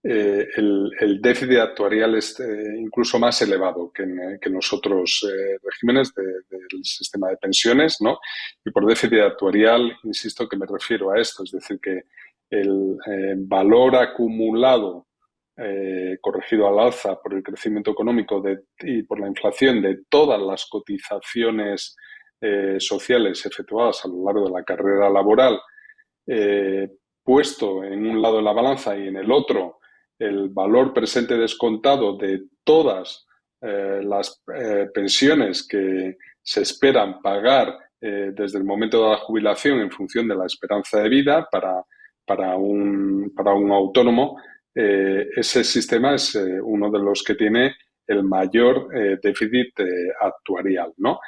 el déficit actuarial es incluso más elevado que en los otros regímenes del sistema de pensiones, ¿no? Y por déficit actuarial, insisto que me refiero a esto, es decir, que el valor acumulado corregido al alza por el crecimiento económico y por la inflación de todas las cotizaciones sociales efectuadas a lo largo de la carrera laboral, puesto en un lado de la balanza y en el otro el valor presente descontado de todas las pensiones que se esperan pagar desde el momento de la jubilación en función de la esperanza de vida para un autónomo, ese sistema es uno de los que tiene el mayor déficit actuarial, ¿no?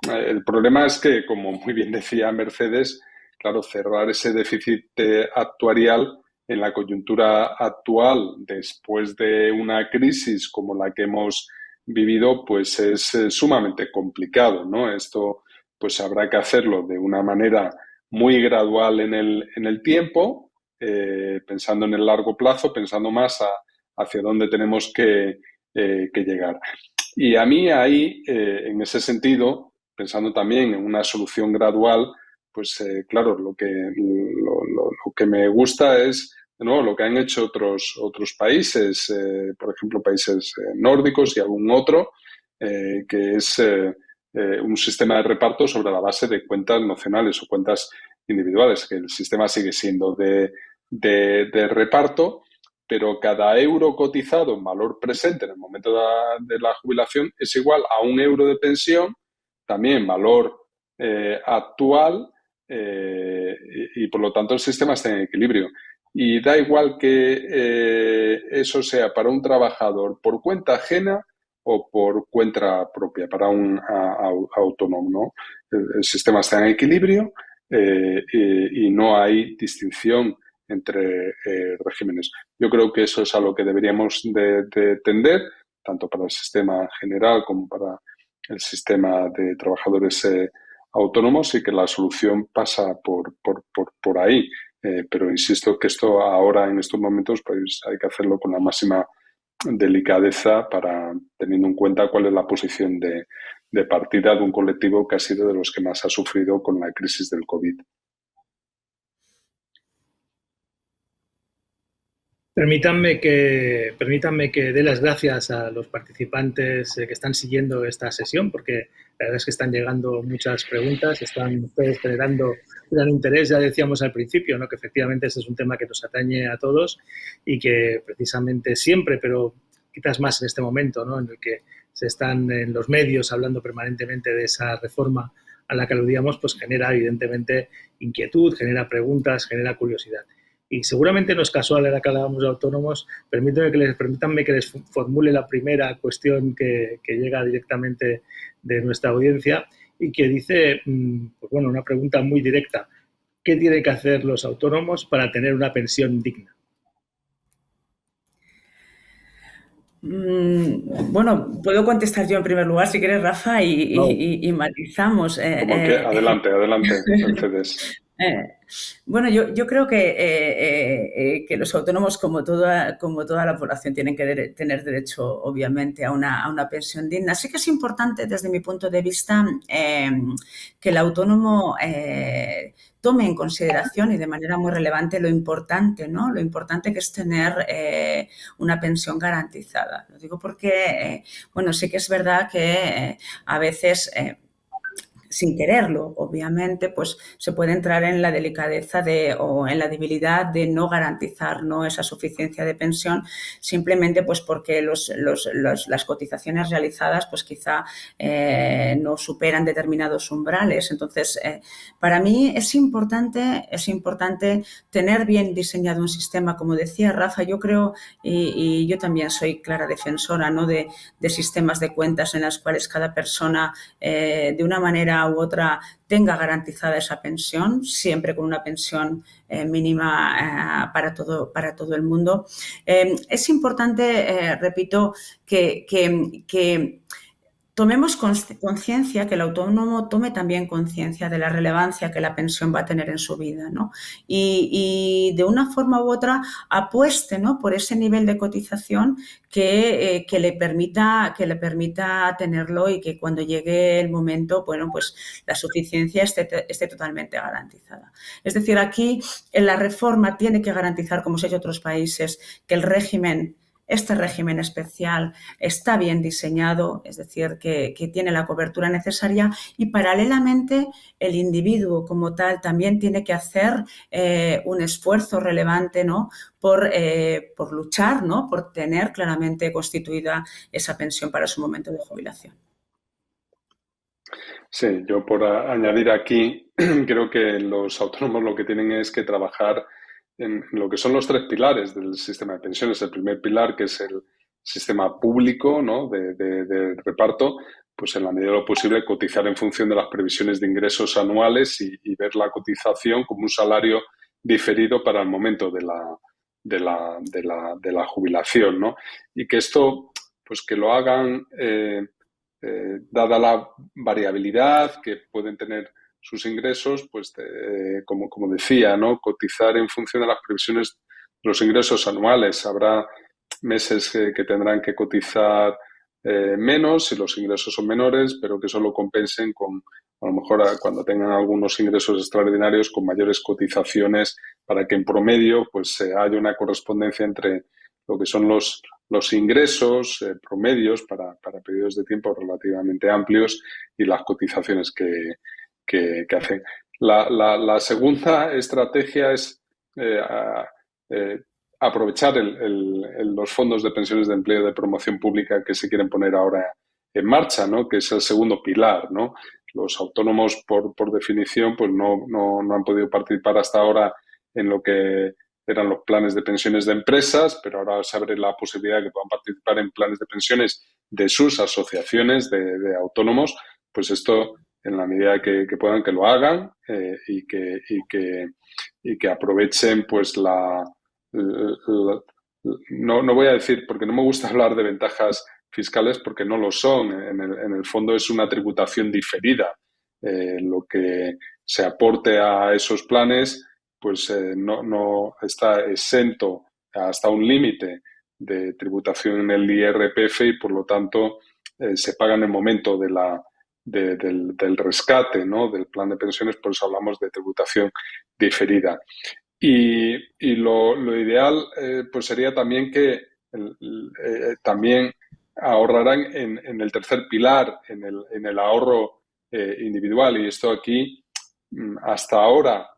El problema es que, como muy bien decía Mercedes, claro, cerrar ese déficit actuarial en la coyuntura actual, después de una crisis como la que hemos vivido, pues es sumamente complicado, ¿no? Esto pues habrá que hacerlo de una manera muy gradual en el tiempo, pensando en el largo plazo, pensando más hacia dónde tenemos que llegar. Y a mí ahí, en ese sentido, pensando también en una solución gradual, pues claro, lo que me gusta es, ¿no?, lo que han hecho otros países, por ejemplo, países nórdicos y algún otro, que es un sistema de reparto sobre la base de cuentas nacionales o cuentas individuales, que el sistema sigue siendo de reparto, pero cada euro cotizado en valor presente en el momento de la jubilación es igual a un euro de pensión, también valor actual, y por lo tanto el sistema está en equilibrio. Y da igual que eso sea para un trabajador por cuenta ajena o por cuenta propia para un autónomo, ¿no? El sistema está en equilibrio y no hay distinción entre regímenes. Yo creo que eso es a lo que deberíamos de tender, tanto para el sistema general como para el sistema de trabajadores autónomos, y que la solución pasa por ahí. Pero insisto que esto ahora, en estos momentos, pues hay que hacerlo con la máxima delicadeza, teniendo en cuenta cuál es la posición de partida de un colectivo que ha sido de los que más ha sufrido con la crisis del COVID. Permítanme que dé las gracias a los participantes que están siguiendo esta sesión, porque la verdad es que están llegando muchas preguntas, están ustedes generando gran interés. Ya decíamos al principio, ¿no?, que efectivamente este es un tema que nos atañe a todos y que precisamente siempre, pero quizás más en este momento, ¿no?, en el que se están en los medios hablando permanentemente de esa reforma a la que aludíamos, pues genera evidentemente inquietud, genera preguntas, genera curiosidad. Y seguramente no es casual, ahora que hablábamos de autónomos, permítanme que les formule la primera cuestión que llega directamente de nuestra audiencia y que dice, pues bueno, una pregunta muy directa. ¿Qué tienen que hacer los autónomos para tener una pensión digna? Bueno, puedo contestar yo en primer lugar, si quieres, Rafa, y matizamos. Adelante, Mercedes. Bueno, yo creo que los autónomos, como toda la población, tienen que tener derecho, obviamente, a una pensión digna. Sí que es importante, desde mi punto de vista, que el autónomo tome en consideración, y de manera muy relevante, lo importante, ¿no?, lo importante que es tener una pensión garantizada. Lo digo porque, bueno, sí que es verdad que a veces sin quererlo, obviamente, pues se puede entrar en la delicadeza o en la debilidad de no garantizar, ¿no?, esa suficiencia de pensión, simplemente pues porque las cotizaciones realizadas pues quizá no superan determinados umbrales. Entonces, para mí es importante tener bien diseñado un sistema. Como decía Rafa, yo creo, y yo también soy clara defensora, ¿no?, de sistemas de cuentas en las cuales cada persona de una manera u otra tenga garantizada esa pensión, siempre con una pensión mínima para todo el mundo. Es importante, repito, que tomemos conciencia, que el autónomo tome también conciencia de la relevancia que la pensión va a tener en su vida, ¿no? Y de una forma u otra apueste, ¿no?, por ese nivel de cotización que le permita tenerlo, y que cuando llegue el momento, bueno, pues la suficiencia esté totalmente garantizada. Es decir, aquí en la reforma tiene que garantizar, como se ha hecho en otros países, que este régimen especial está bien diseñado, es decir, que tiene la cobertura necesaria, y paralelamente el individuo como tal también tiene que hacer un esfuerzo relevante, ¿no?, por luchar, ¿no?, por tener claramente constituida esa pensión para su momento de jubilación. Sí, yo por añadir aquí, creo que los autónomos lo que tienen es que trabajar en lo que son los tres pilares del sistema de pensiones. El primer pilar, que es el sistema público, ¿no?, de reparto, pues en la medida de lo posible cotizar en función de las previsiones de ingresos anuales y ver la cotización como un salario diferido para el momento de la jubilación, ¿no? Y que esto, pues que lo hagan dada la variabilidad que pueden tener sus ingresos, pues como decía, ¿no?, cotizar en función de las previsiones de los ingresos anuales. Habrá meses que tendrán que cotizar menos si los ingresos son menores, pero que eso lo compensen con, a lo mejor cuando tengan algunos ingresos extraordinarios, con mayores cotizaciones, para que en promedio pues haya una correspondencia entre lo que son los ingresos promedios para periodos de tiempo relativamente amplios y las cotizaciones que hacen. La segunda estrategia es aprovechar los fondos de pensiones de empleo de promoción pública que se quieren poner ahora en marcha, ¿no?, que es el segundo pilar, ¿no? Los autónomos, por definición, pues no han podido participar hasta ahora en lo que eran los planes de pensiones de empresas, pero ahora se abre la posibilidad de que puedan participar en planes de pensiones de sus asociaciones de autónomos. Pues esto, en la medida que puedan, que lo hagan y que aprovechen pues no voy a decir, porque no me gusta hablar de ventajas fiscales porque no lo son. En el fondo es una tributación diferida. Lo que se aporte a esos planes pues no está exento hasta un límite de tributación en el IRPF y por lo tanto se paga en el momento del rescate, ¿no?, del plan de pensiones, por eso hablamos de tributación diferida. Y lo ideal pues sería también que también ahorraran en el tercer pilar, en el ahorro individual. Y esto aquí, hasta ahora,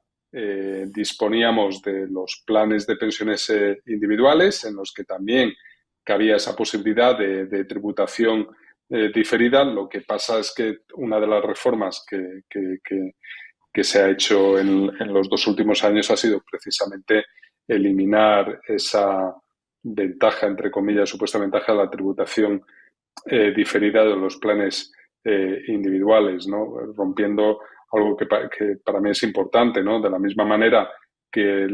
disponíamos de los planes de pensiones individuales, en los que también cabía esa posibilidad de tributación diferida. Lo que pasa es que una de las reformas que se ha hecho en los 2 últimos años ha sido precisamente eliminar esa ventaja, entre comillas, supuesta ventaja de la tributación diferida de los planes individuales, ¿no?, rompiendo algo que para mí es importante, ¿no? De la misma manera que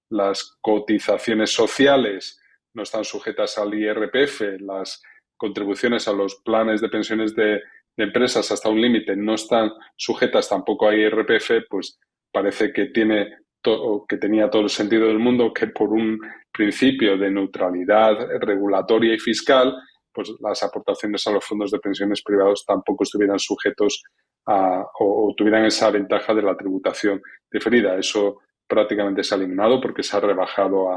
las cotizaciones sociales no están sujetas al IRPF, las contribuciones a los planes de pensiones de empresas hasta un límite no están sujetas tampoco a IRPF, pues parece que tenía todo el sentido del mundo que por un principio de neutralidad regulatoria y fiscal, pues las aportaciones a los fondos de pensiones privados tampoco estuvieran sujetos o tuvieran esa ventaja de la tributación diferida. Eso prácticamente se ha eliminado porque se ha rebajado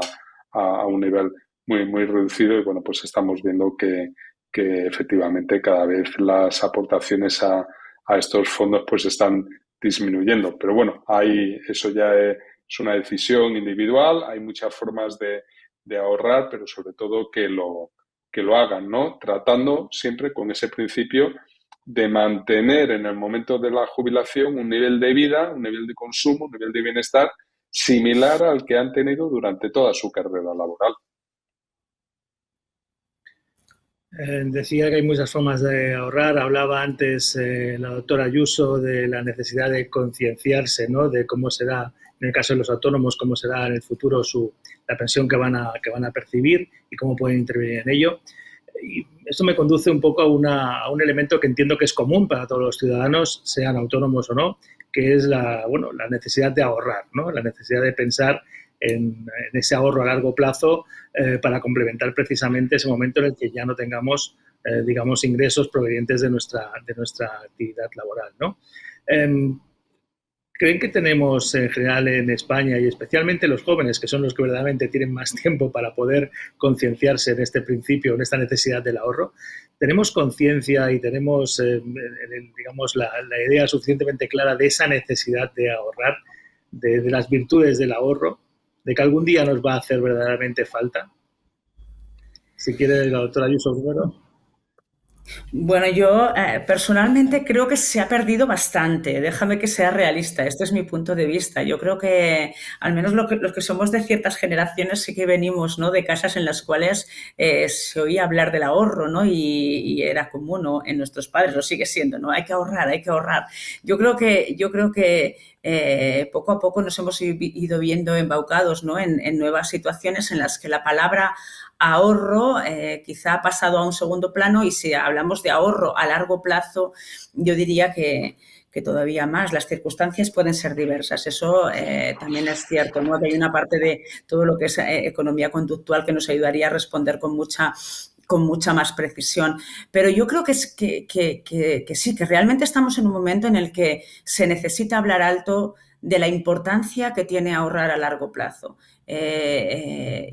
a un nivel muy, muy reducido y bueno, pues estamos viendo que efectivamente cada vez las aportaciones a estos fondos pues están disminuyendo. Pero bueno, eso ya es una decisión individual, hay muchas formas de ahorrar, pero sobre todo que lo hagan, ¿no?, tratando siempre con ese principio de mantener en el momento de la jubilación un nivel de vida, un nivel de consumo, un nivel de bienestar similar al que han tenido durante toda su carrera laboral. Decía que hay muchas formas de ahorrar. Hablaba antes la doctora Ayuso de la necesidad de concienciarse, ¿no?, de cómo será, en el caso de los autónomos, cómo será en el futuro la pensión que van a percibir y cómo pueden intervenir en ello. Y esto me conduce un poco a un elemento que entiendo que es común para todos los ciudadanos, sean autónomos o no, que es la necesidad de ahorrar, ¿no?, la necesidad de pensar en ese ahorro a largo plazo para complementar precisamente ese momento en el que ya no tengamos, digamos, ingresos provenientes de nuestra actividad laboral, ¿no? ¿Creen que tenemos en general en España y especialmente los jóvenes, que son los que verdaderamente tienen más tiempo para poder concienciarse en este principio, en esta necesidad del ahorro? ¿Tenemos conciencia y tenemos, digamos, la idea suficientemente clara de esa necesidad de ahorrar, de las virtudes del ahorro, de que algún día nos va a hacer verdaderamente falta? Si quiere la doctora Ayuso primero. Bueno, yo personalmente creo que se ha perdido bastante. Déjame que sea realista. Este es mi punto de vista. Yo creo que al menos los que somos de ciertas generaciones sí que venimos, ¿no?, de casas en las cuales se oía hablar del ahorro, ¿no?, y era común, ¿no?, en nuestros padres, lo sigue siendo, ¿no? Hay que ahorrar, hay que ahorrar. Yo creo que poco a poco nos hemos ido viendo embaucados, ¿no?, en nuevas situaciones en las que la palabra ahorro quizá ha pasado a un segundo plano, y si hablamos de ahorro a largo plazo, yo diría que todavía más. Las circunstancias pueden ser diversas, eso también es cierto, ¿no?, que hay una parte de todo lo que es economía conductual que nos ayudaría a responder con mucha más precisión. Pero yo creo que sí, que realmente estamos en un momento en el que se necesita hablar alto de la importancia que tiene ahorrar a largo plazo.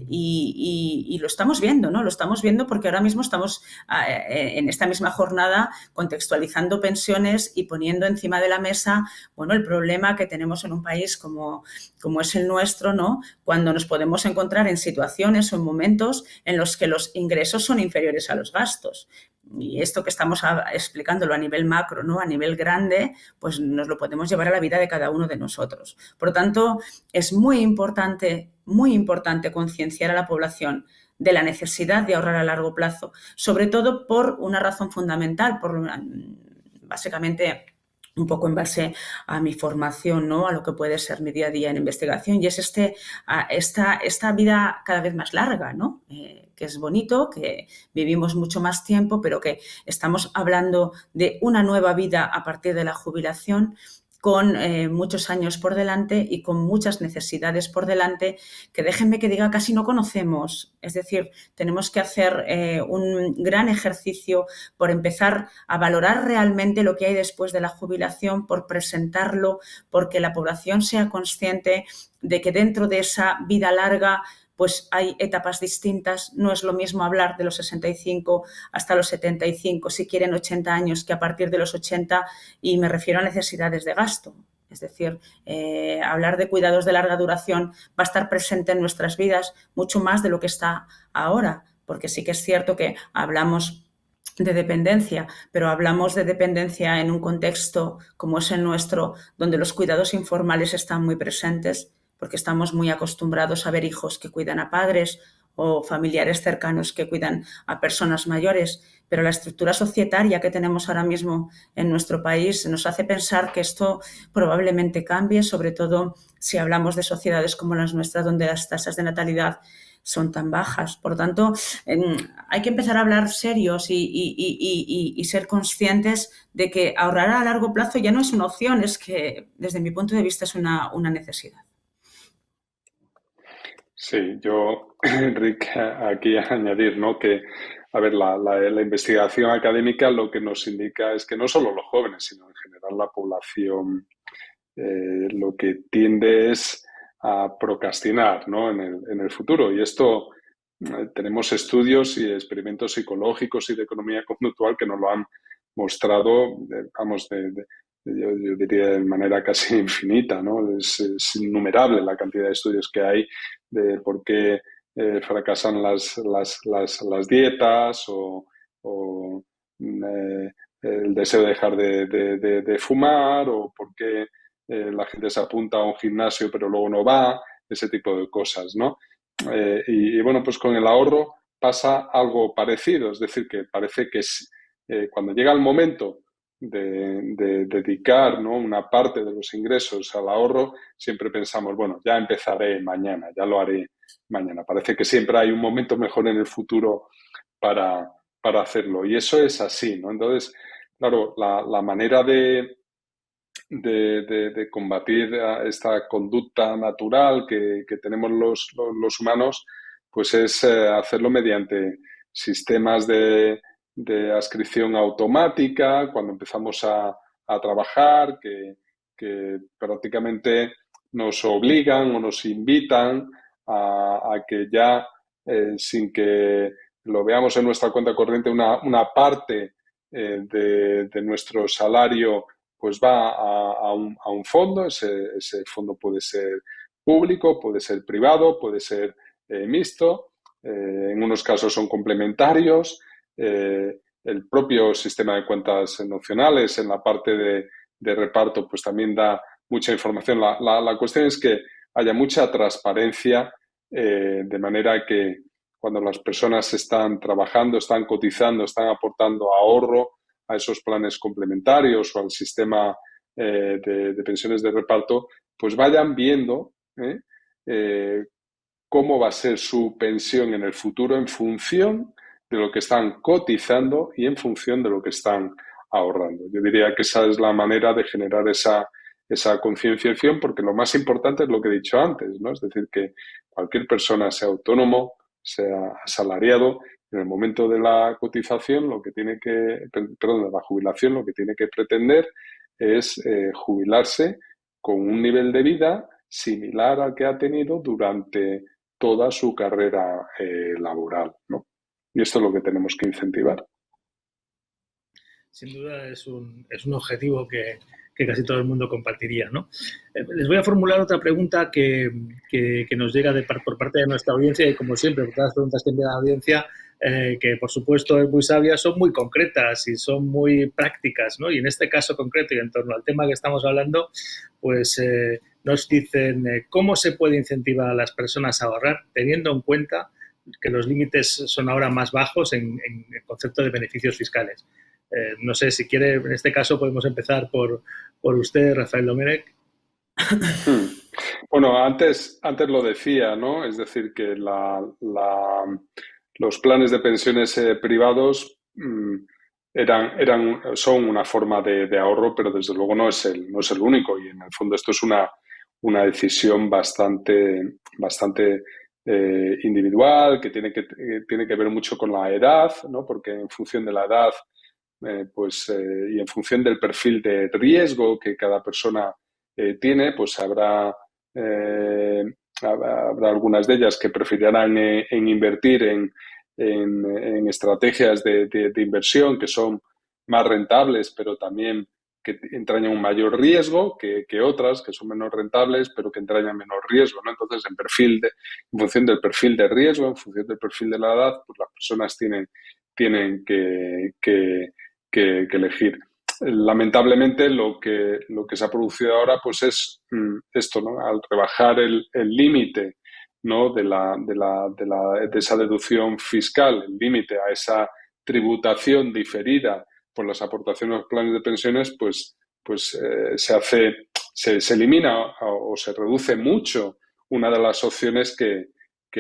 Y lo estamos viendo, ¿no? Lo estamos viendo porque ahora mismo estamos en esta misma jornada contextualizando pensiones y poniendo encima de la mesa, bueno, el problema que tenemos en un país como es el nuestro, ¿no?, cuando nos podemos encontrar en situaciones o en momentos en los que los ingresos son inferiores a los gastos. Y esto que estamos explicándolo a nivel macro, ¿no? A nivel grande, pues nos lo podemos llevar a la vida de cada uno de nosotros. Por lo tanto, es muy importante concienciar a la población de la necesidad de ahorrar a largo plazo, sobre todo por una razón fundamental, básicamente un poco en base a mi formación, ¿no? A lo que puede ser mi día a día en investigación, y es esta vida cada vez más larga, ¿no? Que es bonito, que vivimos mucho más tiempo, pero que estamos hablando de una nueva vida a partir de la jubilación, con muchos años por delante y con muchas necesidades por delante que, déjenme que diga, casi no conocemos. Es decir, tenemos que hacer un gran ejercicio por empezar a valorar realmente lo que hay después de la jubilación, por presentarlo, porque la población sea consciente de que dentro de esa vida larga pues hay etapas distintas. No es lo mismo hablar de los 65 hasta los 75, si quieren 80 años, que a partir de los 80, y me refiero a necesidades de gasto. Es decir, hablar de cuidados de larga duración va a estar presente en nuestras vidas mucho más de lo que está ahora, porque sí que es cierto que hablamos de dependencia, pero hablamos de dependencia en un contexto como es el nuestro, donde los cuidados informales están muy presentes, porque estamos muy acostumbrados a ver hijos que cuidan a padres o familiares cercanos que cuidan a personas mayores, pero la estructura societaria que tenemos ahora mismo en nuestro país nos hace pensar que esto probablemente cambie, sobre todo si hablamos de sociedades como las nuestras, donde las tasas de natalidad son tan bajas. Por lo tanto, hay que empezar a hablar serios y ser conscientes de que ahorrar a largo plazo ya no es una opción, es que desde mi punto de vista es una necesidad. Sí, yo, Rick, aquí a añadir, ¿no? Que, a ver, la investigación académica lo que nos indica es que no solo los jóvenes, sino en general la población lo que tiende es a procrastinar, ¿no? en el futuro. Y esto tenemos estudios y experimentos psicológicos y de economía conductual que nos lo han mostrado, vamos, yo diría de manera casi infinita, ¿no? Es innumerable la cantidad de estudios que hay de por qué fracasan las dietas o el deseo de dejar de fumar, o por qué la gente se apunta a un gimnasio pero luego no va, ese tipo de cosas, ¿no? Y bueno, pues con el ahorro pasa algo parecido, es decir, que parece que cuando llega el momento de dedicar, ¿no? una parte de los ingresos al ahorro, siempre pensamos, bueno, ya empezaré mañana, ya lo haré mañana. Parece que siempre hay un momento mejor en el futuro para hacerlo, y eso es así, ¿no? Entonces, claro, la manera de combatir esta conducta natural que tenemos los humanos, pues es hacerlo mediante sistemas de adscripción automática cuando empezamos a trabajar, que prácticamente nos obligan o nos invitan a que ya, sin que lo veamos en nuestra cuenta corriente, una parte de nuestro salario pues va a un fondo. Ese fondo puede ser público, puede ser privado, puede ser mixto, en unos casos son complementarios. El propio sistema de cuentas nacionales en la parte de reparto pues también da mucha información. La cuestión es que haya mucha transparencia, de manera que cuando las personas están trabajando, están cotizando, están aportando ahorro a esos planes complementarios o al sistema de pensiones de reparto, pues vayan viendo cómo va a ser su pensión en el futuro en función de lo que están cotizando y en función de lo que están ahorrando. Yo diría que esa es la manera de generar esa concienciación, porque lo más importante es lo que he dicho antes, ¿no? Es decir, que cualquier persona, sea autónomo, sea asalariado, en el momento de la cotización, de la jubilación, lo que tiene que pretender es jubilarse con un nivel de vida similar al que ha tenido durante toda su carrera laboral, ¿no? Y esto es lo que tenemos que incentivar. Sin duda es un objetivo que casi todo el mundo compartiría, ¿no? Les voy a formular otra pregunta que nos llega por parte de nuestra audiencia, y como siempre, por todas las preguntas que envía la audiencia, que por supuesto es muy sabia, son muy concretas y son muy prácticas, ¿no? Y en este caso concreto y en torno al tema que estamos hablando, pues nos dicen cómo se puede incentivar a las personas a ahorrar teniendo en cuenta que los límites son ahora más bajos en el concepto de beneficios fiscales. No sé, si quiere, en este caso podemos empezar por usted, Rafael Domenech. Bueno, antes lo decía, ¿no? Es decir, que los planes de pensiones privados son una forma de ahorro, pero desde luego no es el único. Y en el fondo esto es una decisión bastante individual, que tiene que ver mucho con la edad, ¿no? Porque en función de la edad, y en función del perfil de riesgo que cada persona tiene, pues habrá algunas de ellas que preferirán en invertir en estrategias de inversión que son más rentables, pero también que entrañan un mayor riesgo que otras que son menos rentables, pero que entrañan menor riesgo, ¿no? Entonces, en función del perfil de riesgo, en función del perfil de la edad, pues las personas tienen que elegir. Lamentablemente, lo que se ha producido ahora pues es esto, ¿no? Al rebajar el límite, ¿no? de esa deducción fiscal, el límite a esa tributación diferida por las aportaciones a los planes de pensiones, pues se elimina o se reduce mucho una de las opciones que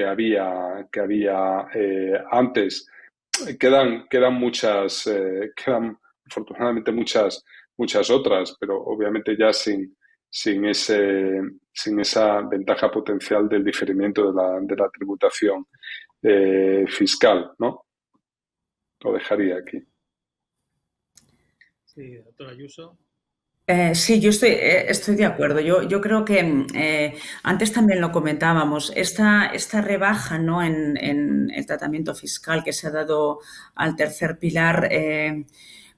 había antes. Quedan afortunadamente muchas otras, pero obviamente ya sin esa ventaja potencial del diferimiento de la tributación fiscal, ¿no? Lo dejaría aquí. Sí, doctora Ayuso. Sí, yo estoy de acuerdo. Yo creo que antes también lo comentábamos, esta rebaja, ¿no? en el tratamiento fiscal que se ha dado al tercer pilar,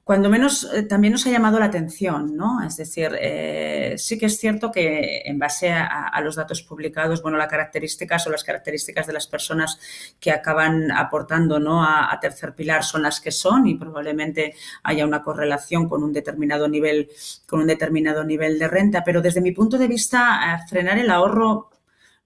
cuando menos también nos ha llamado la atención, ¿no? Es decir, sí que es cierto que en base a los datos publicados, bueno, las características de las personas que acaban aportando, ¿no? a tercer pilar son las que son y probablemente haya una correlación con un determinado nivel de renta, pero desde mi punto de vista, frenar el ahorro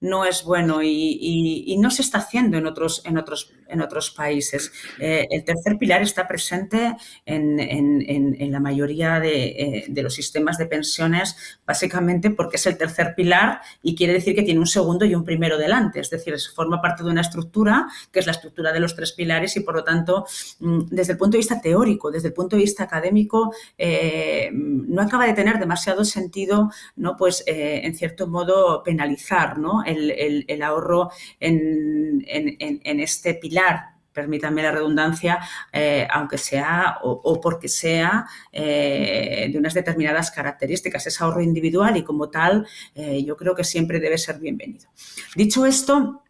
no es bueno y no se está haciendo en otros países. El tercer pilar está presente en la mayoría de los sistemas de pensiones, básicamente porque es el tercer pilar y quiere decir que tiene un segundo y un primero delante. Es decir, forma parte de una estructura que es la estructura de los tres pilares y, por lo tanto, desde el punto de vista teórico, desde el punto de vista académico, no acaba de tener demasiado sentido, ¿no? Pues, en cierto modo, penalizar, ¿no? el ahorro en este pilar, permítanme la redundancia, aunque sea o porque sea de unas determinadas características. Es ahorro individual y como tal yo creo que siempre debe ser bienvenido. Dicho esto,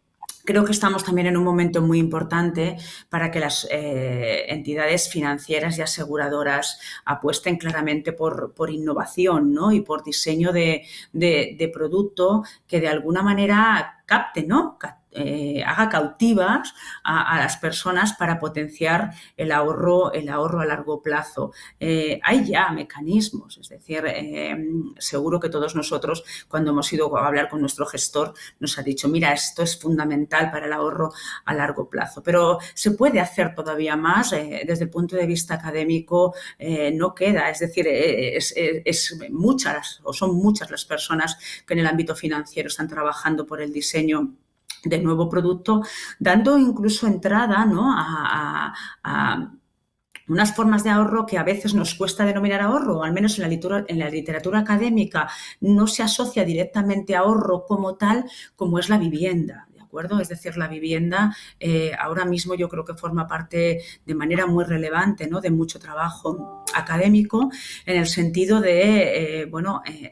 creo que estamos también en un momento muy importante para que las entidades financieras y aseguradoras apuesten claramente por innovación, ¿no? Y por diseño de producto que de alguna manera capte, ¿no? Haga cautivas a las personas para potenciar el ahorro a largo plazo. Hay ya mecanismos, es decir, seguro que todos nosotros, cuando hemos ido a hablar con nuestro gestor, nos ha dicho, mira, esto es fundamental para el ahorro a largo plazo, pero se puede hacer todavía más. Desde el punto de vista académico no queda, es decir, son muchas las personas que en el ámbito financiero están trabajando por el diseño de nuevo producto, dando incluso entrada, ¿no? a unas formas de ahorro que a veces nos cuesta denominar ahorro, o al menos en la literatura académica no se asocia directamente a ahorro como tal, como es la vivienda. Es decir, la vivienda ahora mismo yo creo que forma parte de manera muy relevante, ¿no? de mucho trabajo académico, en el sentido de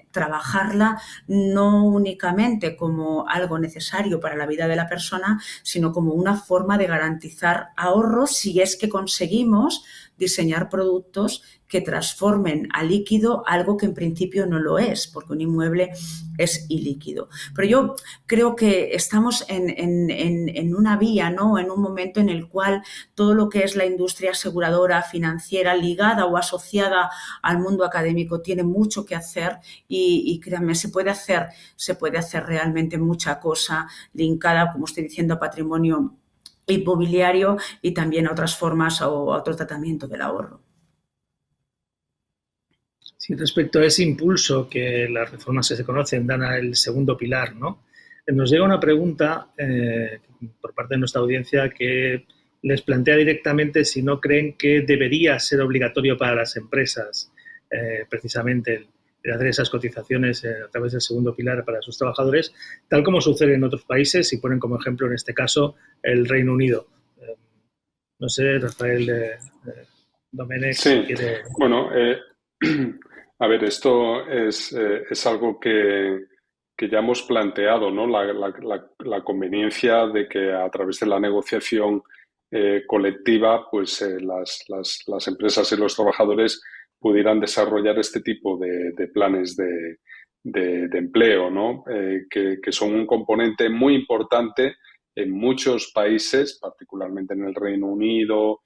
trabajarla no únicamente como algo necesario para la vida de la persona, sino como una forma de garantizar ahorros si es que conseguimos diseñar productos que transformen a líquido algo que en principio no lo es, porque un inmueble es ilíquido. Pero yo creo que estamos en una vía, ¿no? En un momento en el cual todo lo que es la industria aseguradora, financiera, ligada o asociada al mundo académico, tiene mucho que hacer y créanme, se puede hacer realmente mucha cosa linkada, como estoy diciendo, a patrimonio inmobiliario y también a otras formas o a otro tratamiento del ahorro. Sí, respecto a ese impulso que las reformas que se conocen dan al segundo pilar, ¿no? Nos llega una pregunta por parte de nuestra audiencia que les plantea directamente si no creen que debería ser obligatorio para las empresas precisamente el hacer esas cotizaciones a través del segundo pilar para sus trabajadores, tal como sucede en otros países, y ponen como ejemplo en este caso el Reino Unido. No sé, Rafael Domènech, sí, si quiere... Bueno, a ver, esto es algo que ya hemos planteado, ¿no? La conveniencia de que a través de la negociación colectiva, pues las empresas y los trabajadores pudieran desarrollar este tipo de planes de empleo, ¿no? Que son un componente muy importante en muchos países, particularmente en el Reino Unido,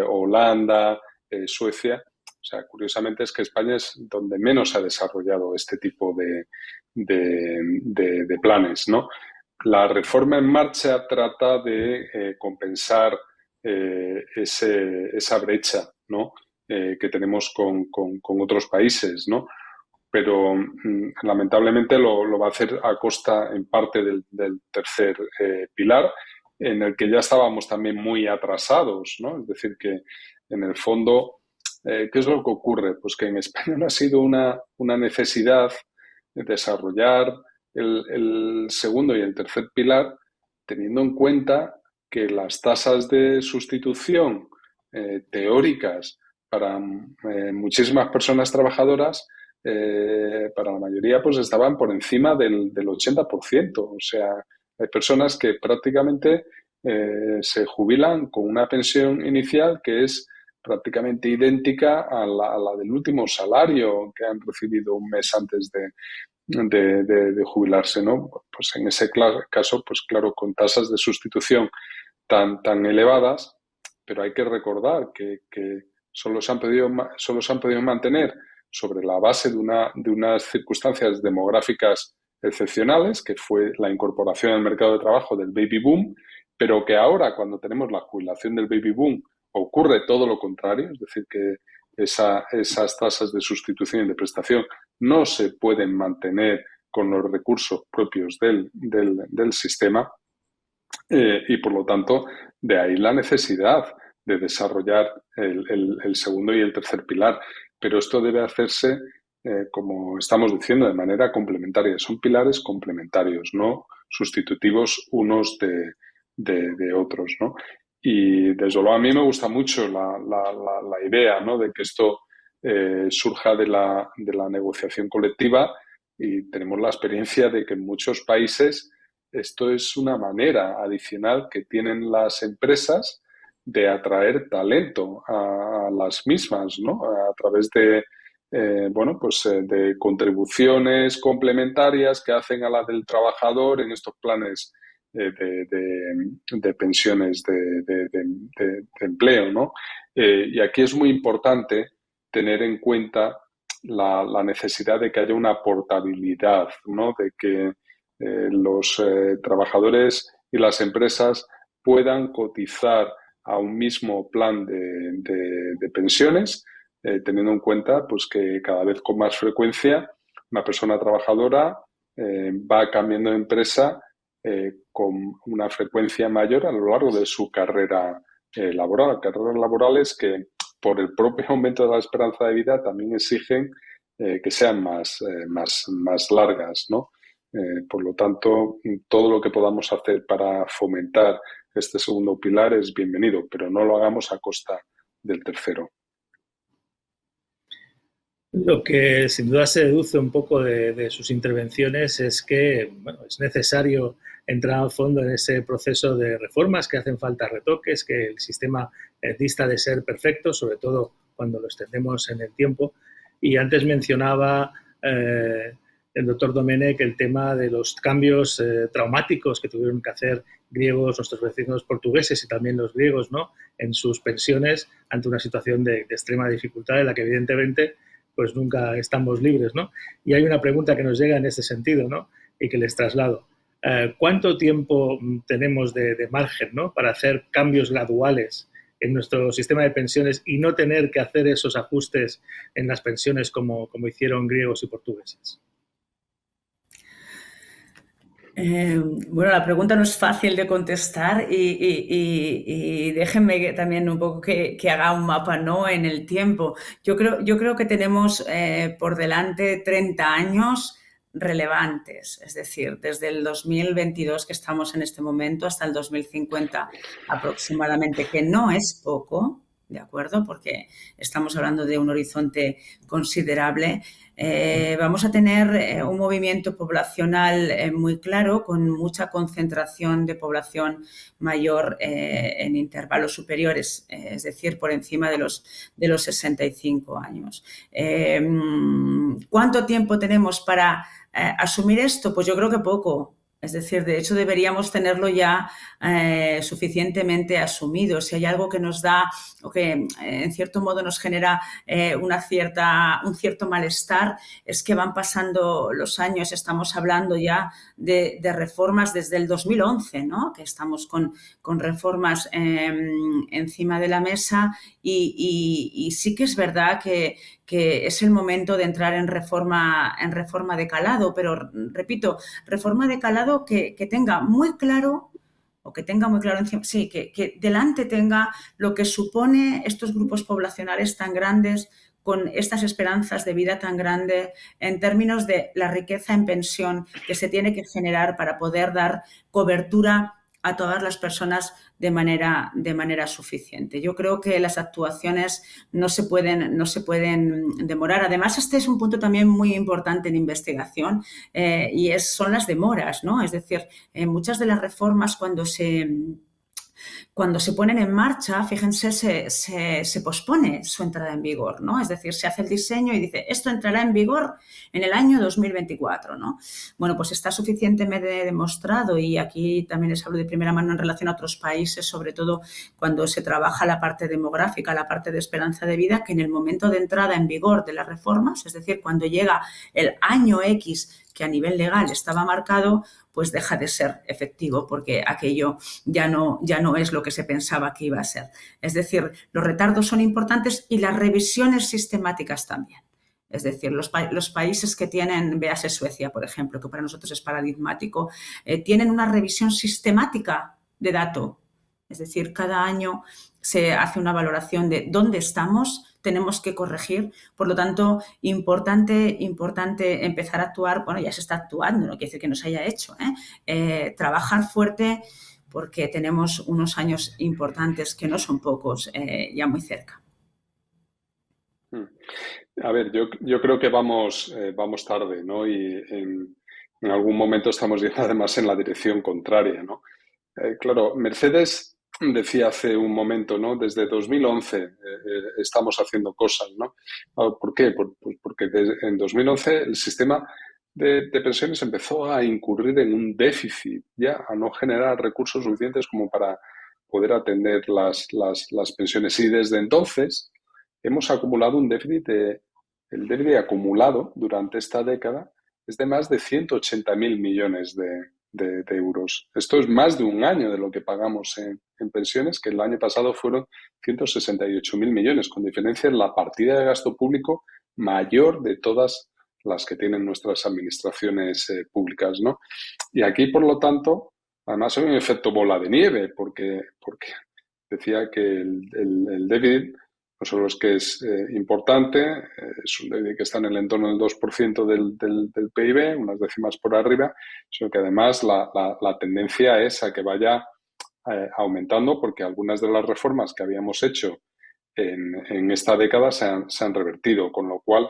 Holanda, Suecia. O sea, curiosamente es que España es donde menos se ha desarrollado este tipo de planes, ¿no? La reforma en marcha trata de compensar esa brecha, ¿no? Que tenemos con otros países, ¿no? Pero lamentablemente lo va a hacer a costa en parte del tercer pilar, en el que ya estábamos también muy atrasados, ¿no? Es decir, que en el fondo, ¿qué es lo que ocurre? Pues que en España no ha sido una necesidad de desarrollar el segundo y el tercer pilar, teniendo en cuenta que las tasas de sustitución teóricas para muchísimas personas trabajadoras, para la mayoría, pues estaban por encima del 80%. O sea, hay personas que prácticamente se jubilan con una pensión inicial que es prácticamente idéntica a la del último salario que han recibido un mes antes de jubilarse, ¿no? Pues en ese caso, pues claro, con tasas de sustitución tan elevadas, pero hay que recordar que solo se han podido mantener sobre la base de unas circunstancias demográficas excepcionales, que fue la incorporación al mercado de trabajo del baby boom, pero que ahora, cuando tenemos la jubilación del baby boom, ocurre todo lo contrario, es decir, que esas tasas de sustitución y de prestación no se pueden mantener con los recursos propios del sistema y, por lo tanto, de ahí la necesidad de desarrollar el segundo y el tercer pilar. Pero esto debe hacerse, como estamos diciendo, de manera complementaria. Son pilares complementarios, no sustitutivos unos de otros, ¿no? Y desde luego a mí me gusta mucho la idea, ¿no?, de que esto surja de la negociación colectiva, y tenemos la experiencia de que en muchos países esto es una manera adicional que tienen las empresas de atraer talento a las mismas, ¿no? A través de de contribuciones complementarias que hacen a la del trabajador en estos planes de pensiones de empleo, ¿no? Y aquí es muy importante tener en cuenta la necesidad de que haya una portabilidad, ¿no? De que los trabajadores y las empresas puedan cotizar a un mismo plan de pensiones, teniendo en cuenta pues, que cada vez con más frecuencia una persona trabajadora va cambiando de empresa con una frecuencia mayor a lo largo de su carrera laboral. Carreras laborales que, por el propio aumento de la esperanza de vida, también exigen que sean más largas, ¿no? Por lo tanto, todo lo que podamos hacer para fomentar este segundo pilar es bienvenido, pero no lo hagamos a costa del tercero. Lo que sin duda se deduce un poco de sus intervenciones es que es necesario entrar a fondo en ese proceso de reformas que hacen falta retoques, que el sistema dista de ser perfecto, sobre todo cuando lo extendemos en el tiempo. Y antes mencionaba el doctor Domenech el tema de los cambios traumáticos que tuvieron que hacer griegos, nuestros vecinos portugueses y también los griegos, ¿no?, en sus pensiones ante una situación de extrema dificultad en la que evidentemente pues nunca estamos libres, ¿no? Y hay una pregunta que nos llega en este sentido, ¿no?, y que les traslado. ¿Cuánto tiempo tenemos de margen, ¿no?, para hacer cambios graduales en nuestro sistema de pensiones y no tener que hacer esos ajustes en las pensiones como hicieron griegos y portugueses? Bueno, la pregunta no es fácil de contestar y déjenme también un poco que haga un mapa, ¿no?, en el tiempo. Yo creo que tenemos por delante 30 años relevantes, es decir, desde el 2022 que estamos en este momento hasta el 2050 aproximadamente, que no es poco, ¿de acuerdo? Porque estamos hablando de un horizonte considerable. Vamos a tener un movimiento poblacional muy claro, con mucha concentración de población mayor en intervalos superiores, es decir, por encima de los 65 años. ¿Cuánto tiempo tenemos para asumir esto? Pues yo creo que poco. Es decir, de hecho deberíamos tenerlo ya suficientemente asumido. Si hay algo que nos da o que en cierto modo nos genera un cierto malestar, es que van pasando los años. Estamos hablando ya de reformas desde el 2011, ¿no?, que estamos con reformas encima de la mesa y sí que es verdad que es el momento de entrar en reforma de calado, pero repito, reforma de calado que tenga muy claro, o que tenga muy claro encima, sí, que delante tenga lo que supone estos grupos poblacionales tan grandes, con estas esperanzas de vida tan grandes, en términos de la riqueza en pensión que se tiene que generar para poder dar cobertura a todas las personas de manera suficiente. Yo creo que las actuaciones no se pueden demorar. Además, este es un punto también muy importante en investigación y son las demoras, ¿no? Es decir, muchas de las reformas cuando se ponen en marcha, fíjense, se pospone su entrada en vigor, ¿no? Es decir, se hace el diseño y dice, esto entrará en vigor en el año 2024, ¿no? Bueno, pues está suficientemente demostrado, y aquí también les hablo de primera mano en relación a otros países, sobre todo cuando se trabaja la parte demográfica, la parte de esperanza de vida, que en el momento de entrada en vigor de las reformas, es decir, cuando llega el año X que a nivel legal estaba marcado, pues deja de ser efectivo, porque aquello ya no es lo que se pensaba que iba a ser. Es decir, los retardos son importantes y las revisiones sistemáticas también. Es decir, los países que tienen, véase Suecia, por ejemplo, que para nosotros es paradigmático, tienen una revisión sistemática de dato. Es decir, cada año se hace una valoración de dónde estamos, tenemos que corregir. Por lo tanto, importante empezar a actuar. Bueno, ya se está actuando, no quiere decir que no se haya hecho, trabajar fuerte, porque tenemos unos años importantes, que no son pocos, ya muy cerca. A ver, yo creo que vamos tarde, ¿no? Y en algún momento estamos yendo además en la dirección contraria, ¿no? Claro, Mercedes decía hace un momento, ¿no? Desde 2011 estamos haciendo cosas, ¿no? ¿Por qué? Porque en 2011 el sistema de pensiones empezó a incurrir en un déficit, ya a no generar recursos suficientes como para poder atender las pensiones. Y desde entonces hemos acumulado un déficit, el déficit acumulado durante esta década es de más de 180.000 millones de euros. Esto es más de un año de lo que pagamos en pensiones, que el año pasado fueron 168.000 millones, con diferencia en la partida de gasto público mayor de todas las que tienen nuestras administraciones públicas, ¿no? Y aquí, por lo tanto, además hay un efecto bola de nieve, porque decía que el déficit no solo es que es importante, es un déficit que está en el entorno del 2% del PIB, unas décimas por arriba, sino que además la tendencia es a que vaya aumentando, porque algunas de las reformas que habíamos hecho en esta década se han revertido, con lo cual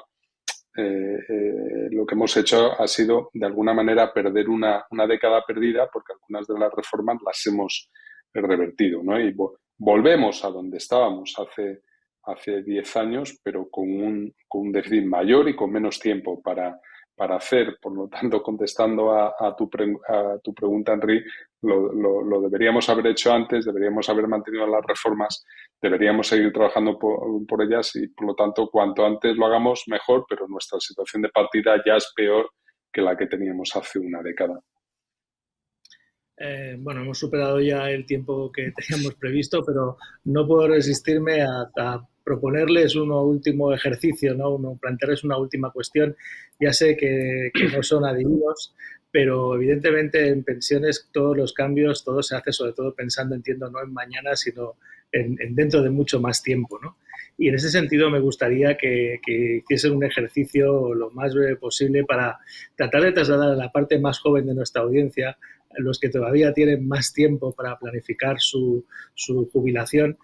lo que hemos hecho ha sido, de alguna manera, perder una década perdida, porque algunas de las reformas las hemos revertido, ¿no? Y volvemos a donde estábamos hace 10 años, pero con un déficit mayor y con menos tiempo para hacer. Por lo tanto, contestando a tu pregunta, Henry, lo deberíamos haber hecho antes, deberíamos haber mantenido las reformas, deberíamos seguir trabajando por ellas y, por lo tanto, cuanto antes lo hagamos, mejor, pero nuestra situación de partida ya es peor que la que teníamos hace una década. Bueno, hemos superado ya el tiempo que teníamos previsto, pero no puedo resistirme a proponerles un último ejercicio, ¿no? Plantearles una última cuestión. Ya sé que no son adivinos, pero evidentemente en pensiones todos los cambios, todo se hace sobre todo pensando, entiendo, no en mañana, sino en dentro de mucho más tiempo, ¿no? Y en ese sentido me gustaría que hiciesen un ejercicio lo más breve posible para tratar de trasladar a la parte más joven de nuestra audiencia, los que todavía tienen más tiempo para planificar su jubilación,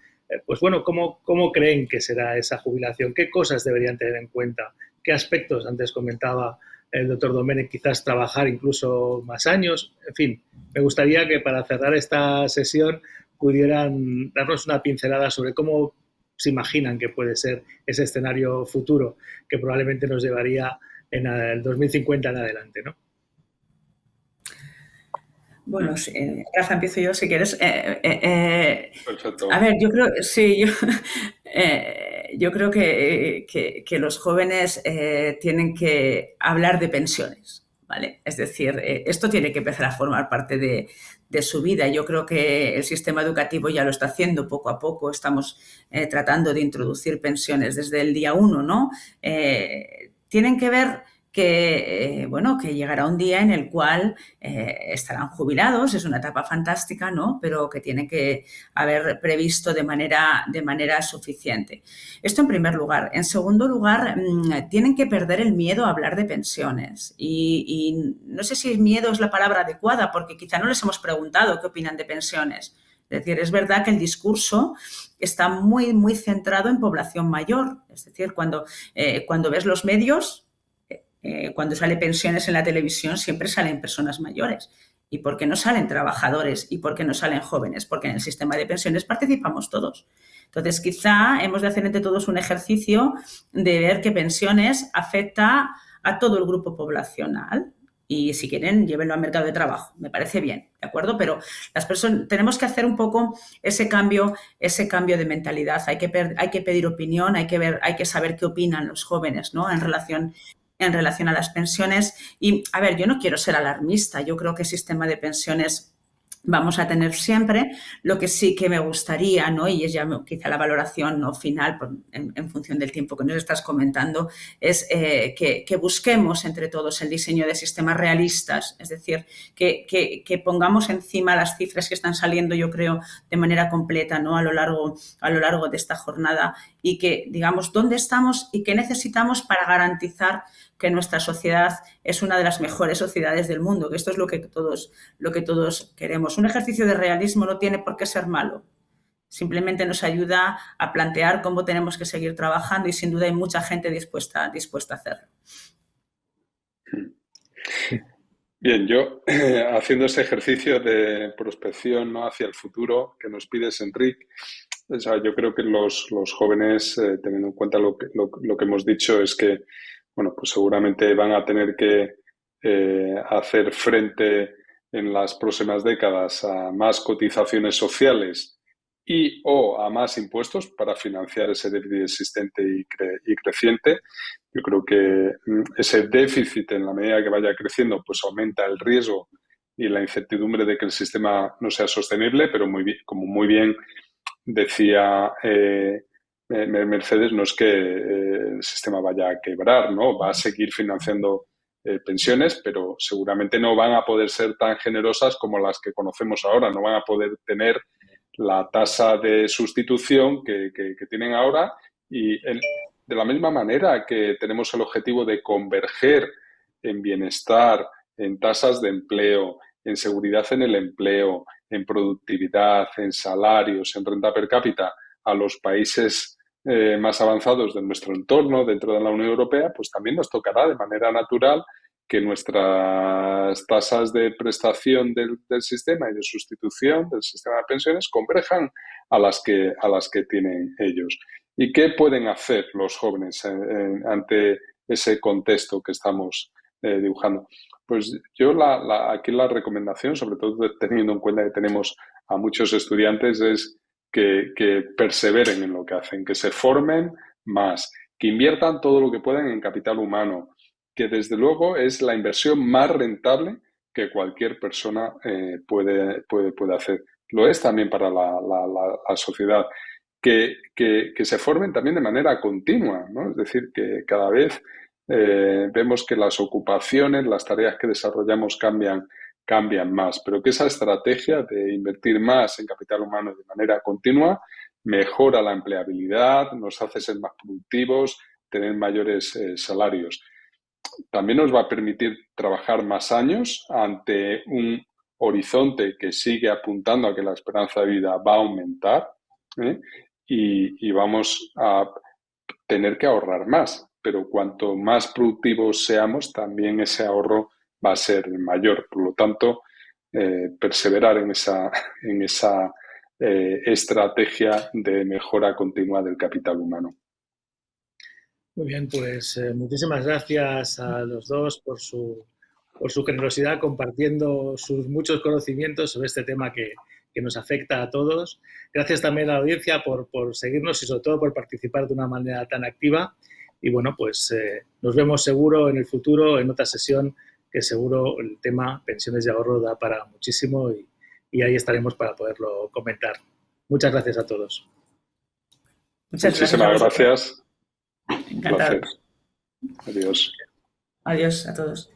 pues bueno, ¿cómo creen que será esa jubilación? ¿Qué cosas deberían tener en cuenta? ¿Qué aspectos? Antes comentaba el doctor Domènech, quizás trabajar incluso más años. En fin, me gustaría que para cerrar esta sesión pudieran darnos una pincelada sobre cómo se imaginan que puede ser ese escenario futuro que probablemente nos llevaría en el 2050 en adelante, ¿no? Bueno, Rafa, empiezo yo si quieres. Perfecto. A ver, yo creo, sí, yo creo que los jóvenes tienen que hablar de pensiones, ¿vale? Es decir, esto tiene que empezar a formar parte de su vida. Yo creo que el sistema educativo ya lo está haciendo poco a poco. Estamos tratando de introducir pensiones desde el día 1, ¿no? Tienen que ver que llegará un día en el cual estarán jubilados, es una etapa fantástica, ¿no? Pero que tiene que haber previsto de manera suficiente. Esto en primer lugar. En segundo lugar, tienen que perder el miedo a hablar de pensiones. Y no sé si miedo es la palabra adecuada, porque quizá no les hemos preguntado qué opinan de pensiones. Es decir, es verdad que el discurso está muy, muy centrado en población mayor. Es decir, cuando ves los medios, cuando sale pensiones en la televisión siempre salen personas mayores. ¿Y por qué no salen trabajadores? ¿Y por qué no salen jóvenes? Porque en el sistema de pensiones participamos todos. Entonces, quizá hemos de hacer entre todos un ejercicio de ver que pensiones afecta a todo el grupo poblacional. Y si quieren, llévenlo al mercado de trabajo. Me parece bien, ¿de acuerdo? Pero las personas tenemos que hacer un poco ese cambio de mentalidad. Hay que pedir opinión, hay que saber qué opinan los jóvenes, ¿no? En relación a las pensiones. Y, a ver, yo no quiero ser alarmista. Yo creo que el sistema de pensiones vamos a tener siempre. Lo que sí que me gustaría, ¿no? Y es ya quizá la valoración no final en función del tiempo que nos estás comentando, es que busquemos entre todos el diseño de sistemas realistas, es decir, que pongamos encima las cifras que están saliendo, yo creo, de manera completa, ¿no? a lo largo de esta jornada, y que digamos dónde estamos y qué necesitamos para garantizar que nuestra sociedad es una de las mejores sociedades del mundo, que esto es lo que todos queremos. Un ejercicio de realismo no tiene por qué ser malo. Simplemente nos ayuda a plantear cómo tenemos que seguir trabajando y sin duda hay mucha gente dispuesta a hacerlo. Bien, yo haciendo ese ejercicio de prospección, ¿no?, hacia el futuro que nos pides, Enrique, o sea, yo creo que los jóvenes, teniendo en cuenta lo que hemos dicho, es que bueno, pues seguramente van a tener que hacer frente en las próximas décadas a más cotizaciones sociales y o a más impuestos para financiar ese déficit existente y creciente. Yo creo que ese déficit, en la medida que vaya creciendo, pues aumenta el riesgo y la incertidumbre de que el sistema no sea sostenible, pero como muy bien decía Mercedes, no es que el sistema vaya a quebrar, ¿no? Va a seguir financiando pensiones, pero seguramente no van a poder ser tan generosas como las que conocemos ahora, no van a poder tener la tasa de sustitución que tienen ahora y de la misma manera que tenemos el objetivo de converger en bienestar, en tasas de empleo, en seguridad en el empleo, en productividad, en salarios, en renta per cápita a los países más avanzados de nuestro entorno dentro de la Unión Europea, pues también nos tocará de manera natural que nuestras tasas de prestación del sistema y de sustitución del sistema de pensiones converjan a las que tienen ellos. ¿Y qué pueden hacer los jóvenes ante ese contexto que estamos dibujando? Pues yo aquí la recomendación, sobre todo teniendo en cuenta que tenemos a muchos estudiantes, es que perseveren en lo que hacen, que se formen más, que inviertan todo lo que puedan en capital humano, que desde luego es la inversión más rentable que cualquier persona puede hacer. Lo es también para la sociedad. Que se formen también de manera continua, ¿no? Es decir, que cada vez vemos que las ocupaciones, las tareas que desarrollamos cambian más, pero que esa estrategia de invertir más en capital humano de manera continua mejora la empleabilidad, nos hace ser más productivos, tener mayores salarios. También nos va a permitir trabajar más años ante un horizonte que sigue apuntando a que la esperanza de vida va a aumentar, y vamos a tener que ahorrar más. Pero cuanto más productivos seamos, también ese ahorro va a ser mayor. Por lo tanto, perseverar en esa estrategia de mejora continua del capital humano. Muy bien, pues muchísimas gracias a los dos por su generosidad compartiendo sus muchos conocimientos sobre este tema que nos afecta a todos. Gracias también a la audiencia por seguirnos y sobre todo por participar de una manera tan activa. Y bueno, pues nos vemos seguro en el futuro en otra sesión que seguro el tema pensiones y ahorro da para muchísimo y ahí estaremos para poderlo comentar. Muchas gracias a todos. Muchísimas gracias. Encantado. Adiós. Adiós a todos.